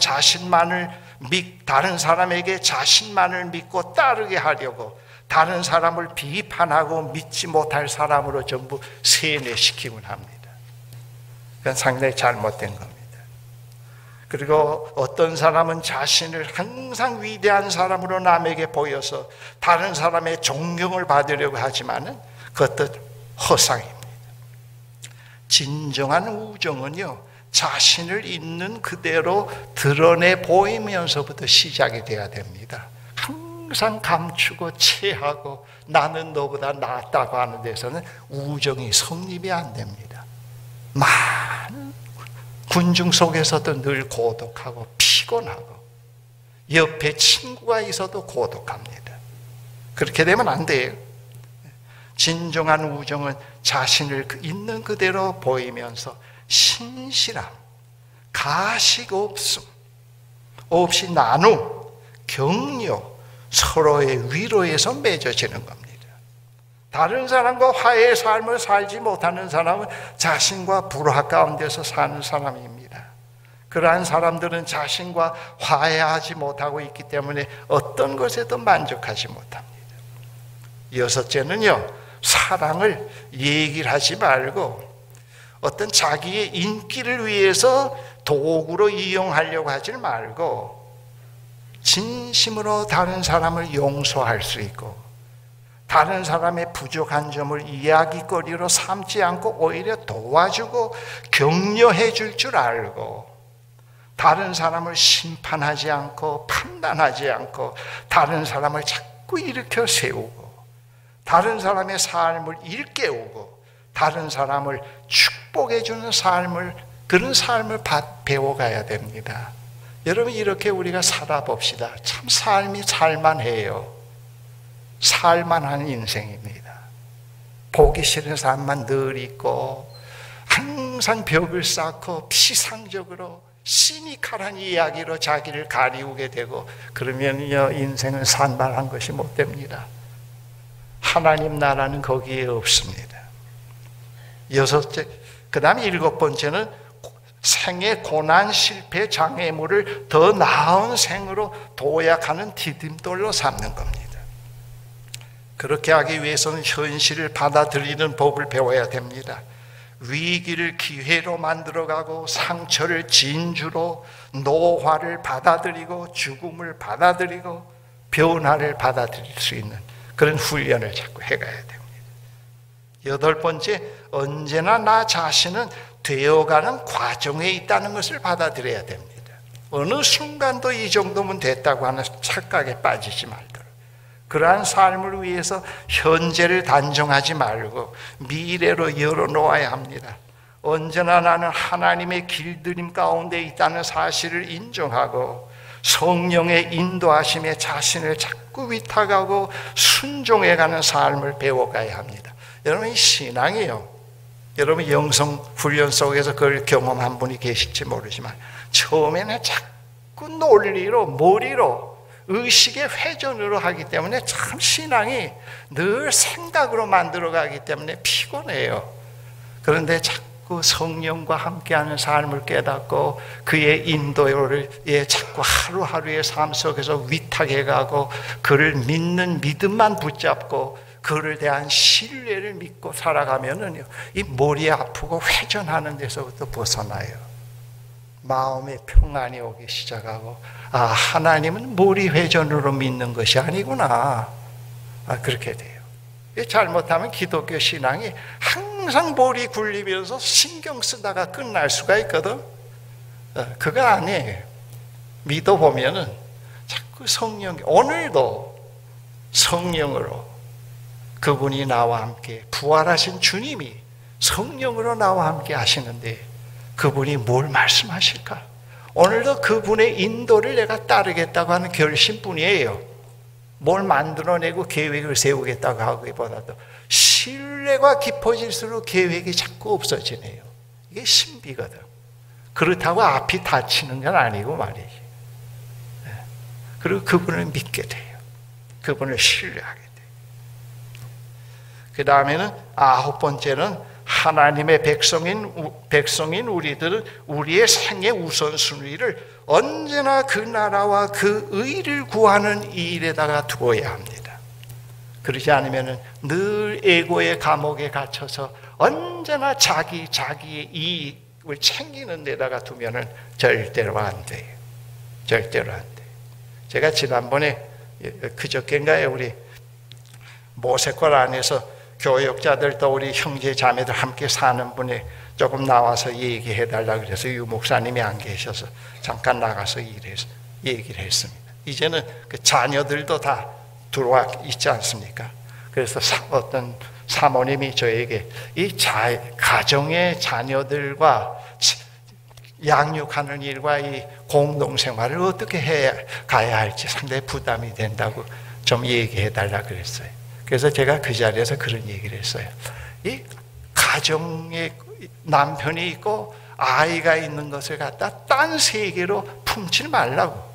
Speaker 1: 자신만을 믿고 따르게 하려고 다른 사람을 비판하고 믿지 못할 사람으로 전부 세뇌시키곤 합니다. 그건 상당히 잘못된 겁니다. 그리고 어떤 사람은 자신을 항상 위대한 사람으로 남에게 보여서 다른 사람의 존경을 받으려고 하지만은 그것도 허상입니다. 진정한 우정은요, 자신을 있는 그대로 드러내 보이면서부터 시작이 돼야 됩니다. 항상 감추고 체하고 나는 너보다 낫다고 하는 데서는 우정이 성립이 안 됩니다. 많은 군중 속에서도 늘 고독하고 피곤하고 옆에 친구가 있어도 고독합니다. 그렇게 되면 안 돼요. 진정한 우정은 자신을 있는 그대로 보이면서 신실함, 가식 없이 나눔, 격려, 서로의 위로에서 맺어지는 겁니다. 다른 사람과 화해의 삶을 살지 못하는 사람은 자신과 불화 가운데서 사는 사람입니다. 그러한 사람들은 자신과 화해하지 못하고 있기 때문에 어떤 것에도 만족하지 못합니다. 여섯째는요, 사랑을 얘기를 하지 말고 어떤 자기의 인기를 위해서 도구로 이용하려고 하지 말고 진심으로 다른 사람을 용서할 수 있고 다른 사람의 부족한 점을 이야기거리로 삼지 않고 오히려 도와주고 격려해 줄 줄 알고 다른 사람을 심판하지 않고 판단하지 않고 다른 사람을 자꾸 일으켜 세우고 다른 사람의 삶을 일깨우고 다른 사람을 축복해 주는 그런 삶을 배워가야 됩니다. 여러분, 이렇게 우리가 살아봅시다. 참 삶이 살만해요. 살만한 인생입니다. 보기 싫은 사람만 늘 있고 항상 벽을 쌓고 피상적으로 시니컬한 이야기로 자기를 가리우게 되고 그러면요, 인생은 산만한 것이 못 됩니다. 하나님 나라는 거기에 없습니다. 여섯째, 그 다음에 일곱 번째는 생의 고난, 실패, 장애물을 더 나은 생으로 도약하는 디딤돌로 삼는 겁니다. 그렇게 하기 위해서는 현실을 받아들이는 법을 배워야 됩니다. 위기를 기회로 만들어가고 상처를 진주로, 노화를 받아들이고 죽음을 받아들이고 변화를 받아들일 수 있는 그런 훈련을 자꾸 해가야 됩니다. 여덟 번째, 언제나 나 자신은 되어가는 과정에 있다는 것을 받아들여야 됩니다. 어느 순간도 이 정도면 됐다고 하는 착각에 빠지지 말도록 그러한 삶을 위해서 현재를 단정하지 말고 미래로 열어놓아야 합니다. 언제나 나는 하나님의 길들임 가운데 있다는 사실을 인정하고 성령의 인도하심에 자신을 자꾸 위탁하고 순종해가는 삶을 배워가야 합니다. 여러분, 이 신앙이요, 여러분 영성 훈련 속에서 그걸 경험한 분이 계실지 모르지만 처음에는 자꾸 논리로 머리로 의식의 회전으로 하기 때문에 참 신앙이 늘 생각으로 만들어가기 때문에 피곤해요. 그런데 자꾸 자꾸 성령과 함께하는 삶을 깨닫고 그의 인도를 자꾸 하루하루의 삶 속에서 위탁해 가고 그를 믿는 믿음만 붙잡고 그를 대한 신뢰를 믿고 살아가면은 이 머리 아프고 회전하는 데서부터 벗어나요. 마음의 평안이 오기 시작하고 하나님은 머리 회전으로 믿는 것이 아니구나. 그렇게 돼요. 잘못하면 기독교 신앙이 항상 머리 굴리면서 신경 쓰다가 끝날 수가 있거든. 그거 아니에요. 믿어보면은 자꾸 오늘도 성령으로 그분이 나와 함께 부활하신 주님이 성령으로 나와 함께 하시는데 그분이 뭘 말씀하실까? 오늘도 그분의 인도를 내가 따르겠다고 하는 결심뿐이에요. 뭘 만들어내고 계획을 세우겠다고 하기보다도 신뢰가 깊어질수록 계획이 자꾸 없어지네요. 이게 신비거든. 그렇다고 앞이 닫히는 건 아니고 말이지. 그리고 그분을 믿게 돼요. 그분을 신뢰하게 돼요. 그 다음에는 9번째는 하나님의 백성인 우리들은 우리의 생애 우선순위를 언제나 그 나라와 그 의를 구하는 일에다가 두어야 합니다. 그러지 않으면 늘 에고의 감옥에 갇혀서 언제나 자기의 이익을 챙기는 데다가 두면은 절대로 안 돼요. 절대로 안 돼요. 제가 지난번에 그저께인가요? 우리 모세골 안에서 교역자들 또 우리 형제 자매들 함께 사는 분이 조금 나와서 얘기해 달라 그래서 유 목사님이 안 계셔서 잠깐 나가서 얘기를 했습니다. 이제는 그 자녀들도 다 들어와 있지 않습니까? 그래서 어떤 사모님이 저에게 이 가정의 자녀들과 양육하는 일과 이 공동생활을 어떻게 해 가야 할지 상당히 부담이 된다고 좀 얘기해 달라 그랬어요. 그래서 제가 그 자리에서 그런 얘기를 했어요. 이 가정에 남편이 있고 아이가 있는 것을 갖다 딴 세계로 품지 말라고.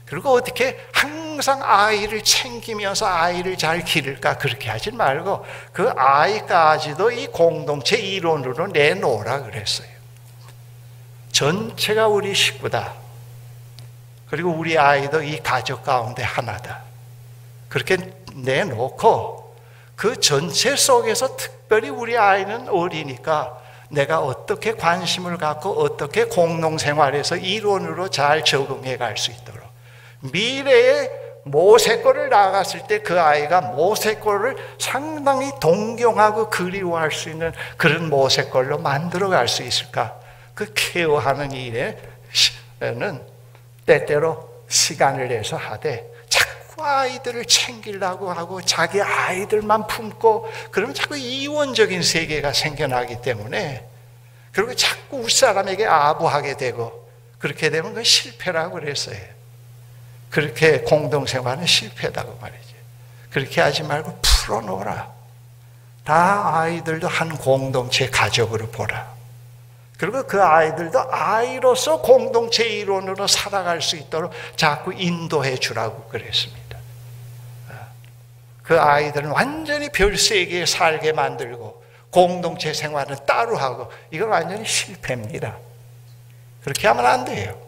Speaker 1: 그리고 어떻게 항상 아이를 챙기면서 아이를 잘 기를까 그렇게 하지 말고 그 아이까지도 이 공동체 일원으로 내놓으라 그랬어요. 전체가 우리 식구다. 그리고 우리 아이도 이 가족 가운데 하나다. 그렇게 내놓고 그 전체 속에서 특별히 우리 아이는 어리니까 내가 어떻게 관심을 갖고 어떻게 공동생활에서 일원으로 잘 적응해 갈 수 있도록 미래에 모세골을 나갔을 때 그 아이가 모세골을 상당히 동경하고 그리워할 수 있는 그런 모세골로 만들어 갈 수 있을까? 그 케어하는 일에는 때때로 시간을 내서 하되 아이들을 챙기려고 하고 자기 아이들만 품고 그러면 자꾸 이원적인 세계가 생겨나기 때문에 그리고 자꾸 윗사람에게 아부하게 되고 그렇게 되면 그건 실패라고 그랬어요. 그렇게 공동생활은 실패다고 말이죠. 그렇게 하지 말고 풀어놓으라. 다 아이들도 한 공동체 가족으로 보라. 그리고 그 아이들도 아이로서 공동체 일원으로 살아갈 수 있도록 자꾸 인도해 주라고 그랬습니다. 그 아이들은 완전히 별세계에 살게 만들고 공동체 생활은 따로 하고 이건 완전히 실패입니다. 그렇게 하면 안 돼요.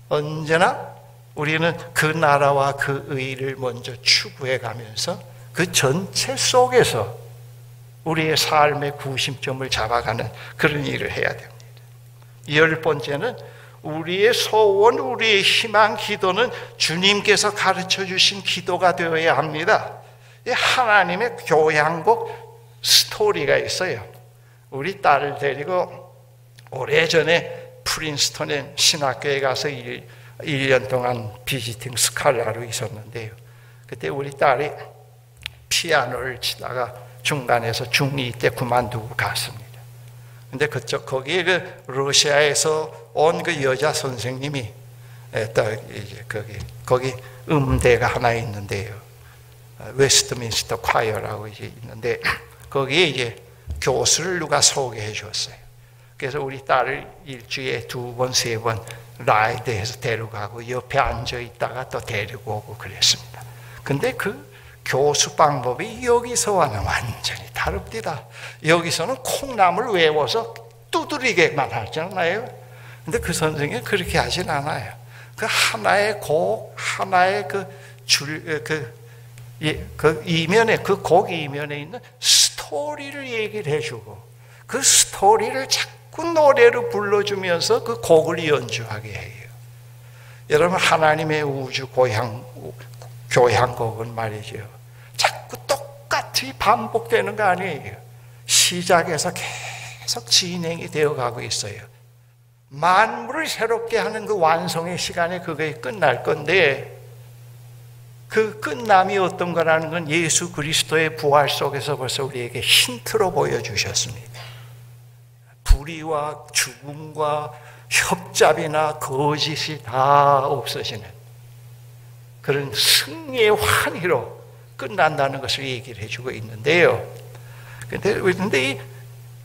Speaker 1: 언제나 우리는 그 나라와 그 의를 먼저 추구해 가면서 그 전체 속에서 우리의 삶의 구심점을 잡아가는 그런 일을 해야 됩니다. 10번째는 우리의 소원, 우리의 희망 기도는 주님께서 가르쳐 주신 기도가 되어야 합니다. 하나님의 교양곡 스토리가 있어요. 우리 딸을 데리고 오래전에 프린스턴의 신학교에 가서 1년 동안 비지팅 스칼라로 있었는데요. 그때 우리 딸이 피아노를 치다가 중간에서 중2 때 그만두고 갔습니다. 근데 거기에 그 러시아에서 온 그 여자 선생님이 이제 거기 음대가 하나 있는데요. 웨스트민스터 콰이어라고 이제 있는데 거기에 이제 교수를 누가 소개해 줬어요. 그래서 우리 딸을 일주일에 2번, 3번 라이드해서 데려가고 옆에 앉아 있다가 또 데리고 오고 그랬습니다. 근데 그 교수 방법이 여기서와는 완전히 다릅니다. 여기서는 콩나물 외워서 두드리게만 하잖아요. 근데 그 선생님은 그렇게 하진 않아요. 그 하나의 곡, 하나의 이면에, 그 곡 이면에 있는 스토리를 얘기를 해주고, 그 스토리를 자꾸 노래로 불러주면서 그 곡을 연주하게 해요. 여러분, 하나님의 우주 교향곡은 말이죠, 자꾸 똑같이 반복되는 거 아니에요. 시작에서 계속 진행이 되어가고 있어요. 만물을 새롭게 하는 그 완성의 시간에 그게 끝날 건데, 그 끝남이 어떤 거라는 건 예수 그리스도의 부활 속에서 벌써 우리에게 힌트로 보여주셨습니다. 불의와 죽음과 협잡이나 거짓이 다 없어지는 그런 승리의 환희로 끝난다는 것을 얘기를 해주고 있는데요. 근데 이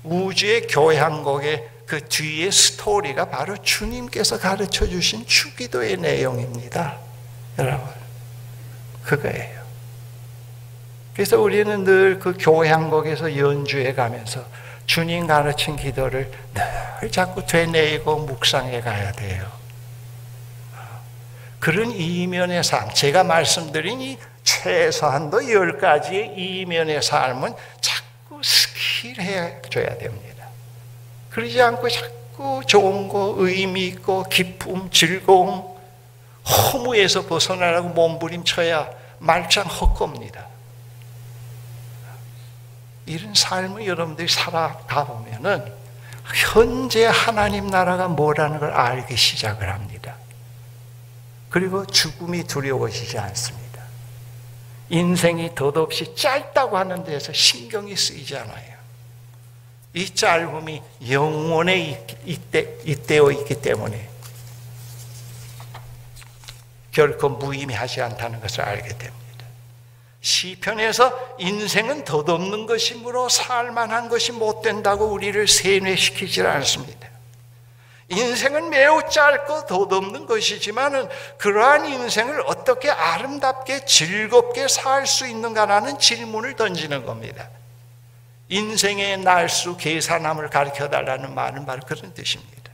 Speaker 1: 우주의 교향곡의 그 뒤에 스토리가 바로 주님께서 가르쳐 주신 주기도의 내용입니다. 여러분, 그거예요. 그래서 우리는 늘 그 교향곡에서 연주해 가면서 주님 가르친 기도를 늘 자꾸 되뇌이고 묵상해 가야 돼요. 그런 이면의 삶, 제가 말씀드린 이 최소한도 10가지의 이면의 삶은 자꾸 스킬해 줘야 됩니다. 그러지 않고 자꾸 좋은 거, 의미 있고 기쁨, 즐거움, 허무에서 벗어나라고 몸부림쳐야 말짱 헛겁니다. 이런 삶을 여러분들이 살아가 보면은 현재 하나님 나라가 뭐라는 걸 알기 시작을 합니다. 그리고 죽음이 두려워지지 않습니다. 인생이 덧없이 짧다고 하는 데에서 신경이 쓰이지 않아요. 이 짧음이 영원에 잇대어 있기 때문에 결코 무의미하지 않다는 것을 알게 됩니다. 시편에서 인생은 덧없는 것이므로 살만한 것이 못 된다고 우리를 세뇌시키지 않습니다. 인생은 매우 짧고 덧없는 것이지만은 그러한 인생을 어떻게 아름답게 즐겁게 살 수 있는가라는 질문을 던지는 겁니다. 인생의 날수 계산함을 가르쳐달라는 말은 바로 그런 뜻입니다.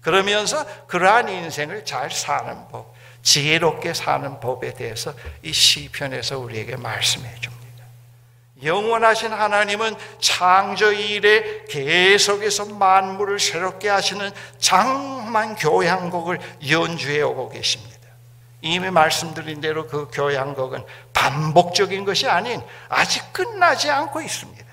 Speaker 1: 그러면서 그러한 인생을 잘 사는 법, 지혜롭게 사는 법에 대해서 이 시편에서 우리에게 말씀해 줍니다. 영원하신 하나님은 창조 이래 계속해서 만물을 새롭게 하시는 장엄한 교향곡을 연주해 오고 계십니다. 이미 말씀드린 대로 그 교향곡은 반복적인 것이 아닌 아직 끝나지 않고 있습니다.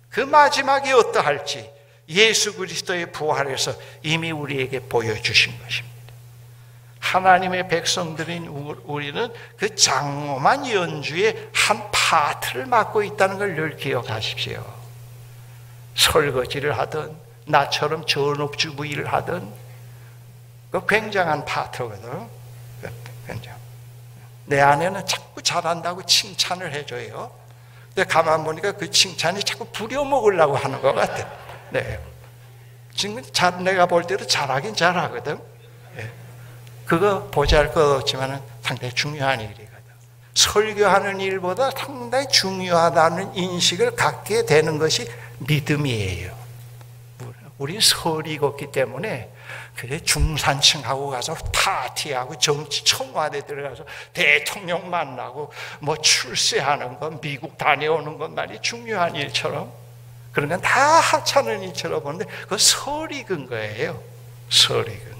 Speaker 1: 그 마지막이 어떠할지 예수 그리스도의 부활에서 이미 우리에게 보여주신 것입니다. 하나님의 백성들인 우리는 그 장엄한 연주의 한 파트를 맡고 있다는 걸 늘 기억하십시오. 설거지를 하든 나처럼 전업주부일을 하든 그 굉장한 파트거든. 굉장히. 내 아내는 자꾸 잘한다고 칭찬을 해줘요. 근데 가만 보니까 그 칭찬이 자꾸 부려먹으려고 하는 것 같아. 네. 지금 내가 볼 때도 잘하긴 잘하거든. 네. 그거 보잘것 없지만 상당히 중요한 일이거든. 설교하는 일보다 상당히 중요하다는 인식을 갖게 되는 것이 믿음이에요. 우린 설이 걷기 때문에 그래 중산층하고 가서 파티하고 정치 청와대 들어가서 대통령 만나고 뭐 출세하는 건 미국 다녀오는 건 말이 중요한 일처럼 그런 건 다 하찮은 일처럼 보는데 그 설이 근거예요. 설이 근거.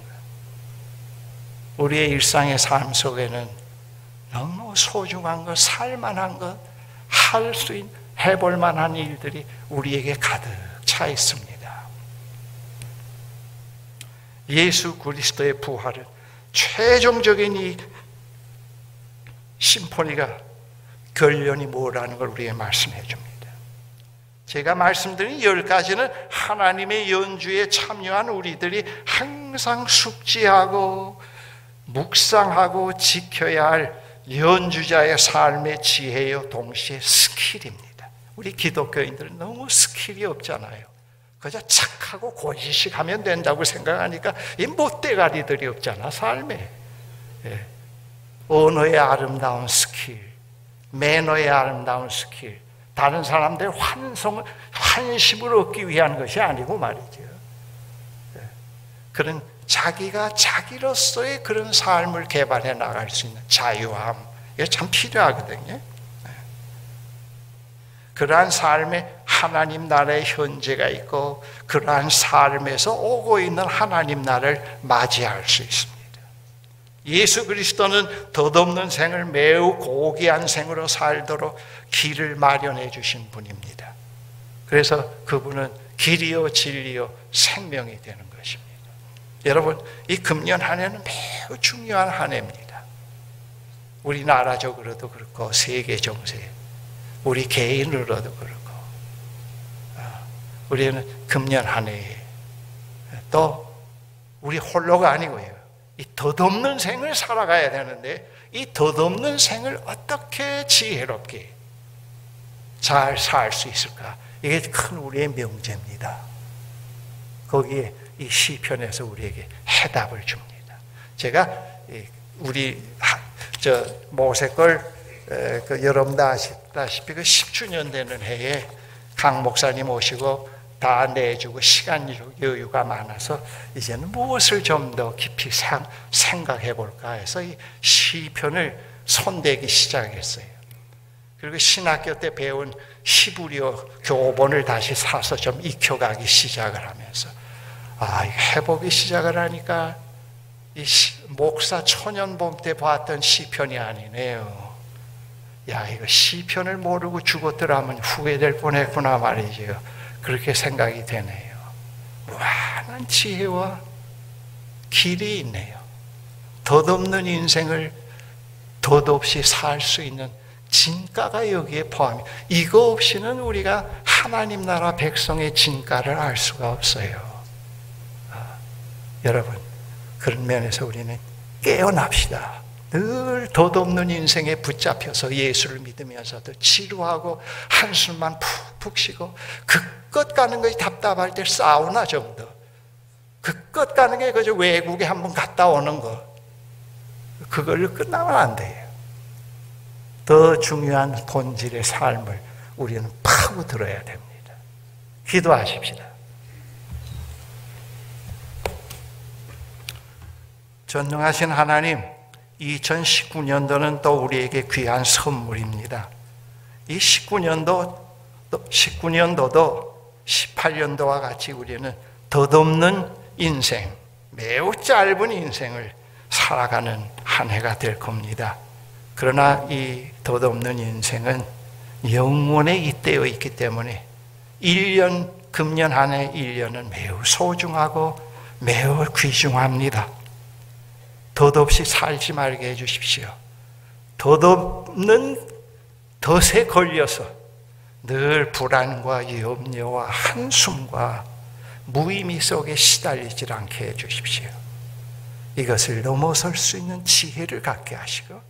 Speaker 1: 우리의 일상의 삶 속에는 너무 소중한 것, 살만한 것, 할 수 있는, 해볼 만한 일들이 우리에게 가득 차 있습니다. 예수 그리스도의 부활은 최종적인 이 심포니가 결론이 뭐라는 걸 우리에게 말씀해 줍니다. 제가 말씀드린 10가지는 하나님의 연주에 참여한 우리들이 항상 숙지하고 묵상하고 지켜야 할 연주자의 삶의 지혜요 동시에 스킬입니다. 우리 기독교인들은 너무 스킬이 없잖아요. 그저 착하고 고지식 하면 된다고 생각하니까 이 못대가리들이 없잖아, 삶에. 예. 언어의 아름다운 스킬, 매너의 아름다운 스킬, 다른 사람들의 환심을 얻기 위한 것이 아니고 말이죠. 그런 자기가 자기로서의 그런 삶을 개발해 나갈 수 있는 자유함, 이게 참 필요하거든요. 그러한 삶에 하나님 나라의 현재가 있고 그러한 삶에서 오고 있는 하나님 나라를 맞이할 수 있습니다. 예수 그리스도는 덧없는 생을 매우 고귀한 생으로 살도록 길을 마련해 주신 분입니다. 그래서 그분은 길이요 진리요 생명이 되는 것입니다. 여러분, 이 금년 한 해는 매우 중요한 한 해입니다. 우리나라적으로도 그렇고 세계 정세, 우리 개인으로도 그렇고 우리는 금년 한 해에 또 우리 홀로가 아니고요, 이 덧없는 생을 살아가야 되는데 이 덧없는 생을 어떻게 지혜롭게 잘 살 수 있을까? 이게 큰 우리의 명제입니다. 거기에 이 시편에서 우리에게 해답을 줍니다. 제가 우리 모세걸 여러분도 아시다시피 그 10주년 되는 해에 강 목사님 오시고 다 내주고 시간 여유가 많아서 이제는 무엇을 좀 더 깊이 생각해 볼까 해서 이 시편을 손대기 시작했어요. 그리고 신학교 때 배운 히브리어 교본을 다시 사서 좀 익혀가기 시작을 하면서 해보기 시작을 하니까 이 목사 초년범 때 봤던 시편이 아니네요. 야, 이거 시편을 모르고 죽었더라면 후회될 뻔했구나 말이죠. 그렇게 생각이 되네요. 무한한 지혜와 길이 있네요. 덧없는 인생을 덧없이 살 수 있는 진가가 여기에 포함이. 이거 없이는 우리가 하나님 나라 백성의 진가를 알 수가 없어요. 여러분, 그런 면에서 우리는 깨어납시다. 늘 덧없는 인생에 붙잡혀서 예수를 믿으면서도 지루하고 한숨만 푹푹 쉬고 그껏 가는 것이 답답할 때 사우나 정도, 그껏 가는 게 그저 외국에 한번 갔다 오는 거, 그걸로 끝나면 안 돼요. 더 중요한 본질의 삶을 우리는 파고들어야 됩니다. 기도하십시다. 전능하신 하나님, 2019년도는 또 우리에게 귀한 선물입니다. 이 19년도도 18년도와 같이 우리는 덧없는 인생, 매우 짧은 인생을 살아가는 한 해가 될 겁니다. 그러나 이 덧없는 인생은 영원에 잇대어 있기 때문에 1년, 금년 한 해 1년은 매우 소중하고 매우 귀중합니다. 덧없이 살지 말게 해주십시오. 덧없는 덫에 걸려서 늘 불안과 염려와 한숨과 무의미 속에 시달리지 않게 해주십시오. 이것을 넘어설 수 있는 지혜를 갖게 하시고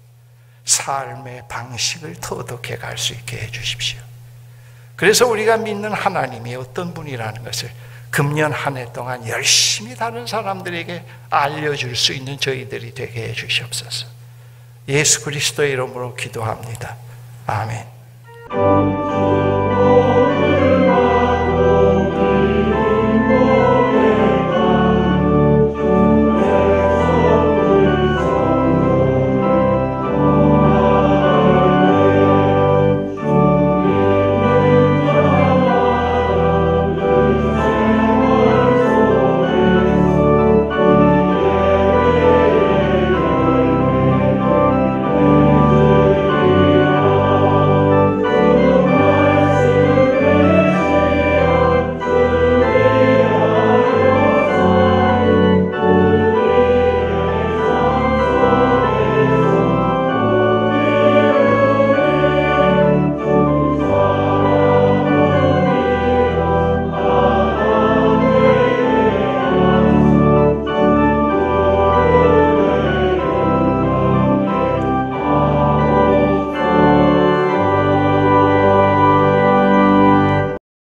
Speaker 1: 삶의 방식을 터득해 갈 수 있게 해주십시오. 그래서 우리가 믿는 하나님이 어떤 분이라는 것을 금년 한 해 동안 열심히 다른 사람들에게 알려줄 수 있는 저희들이 되게 해주시옵소서. 예수 그리스도의 이름으로 기도합니다. 아멘.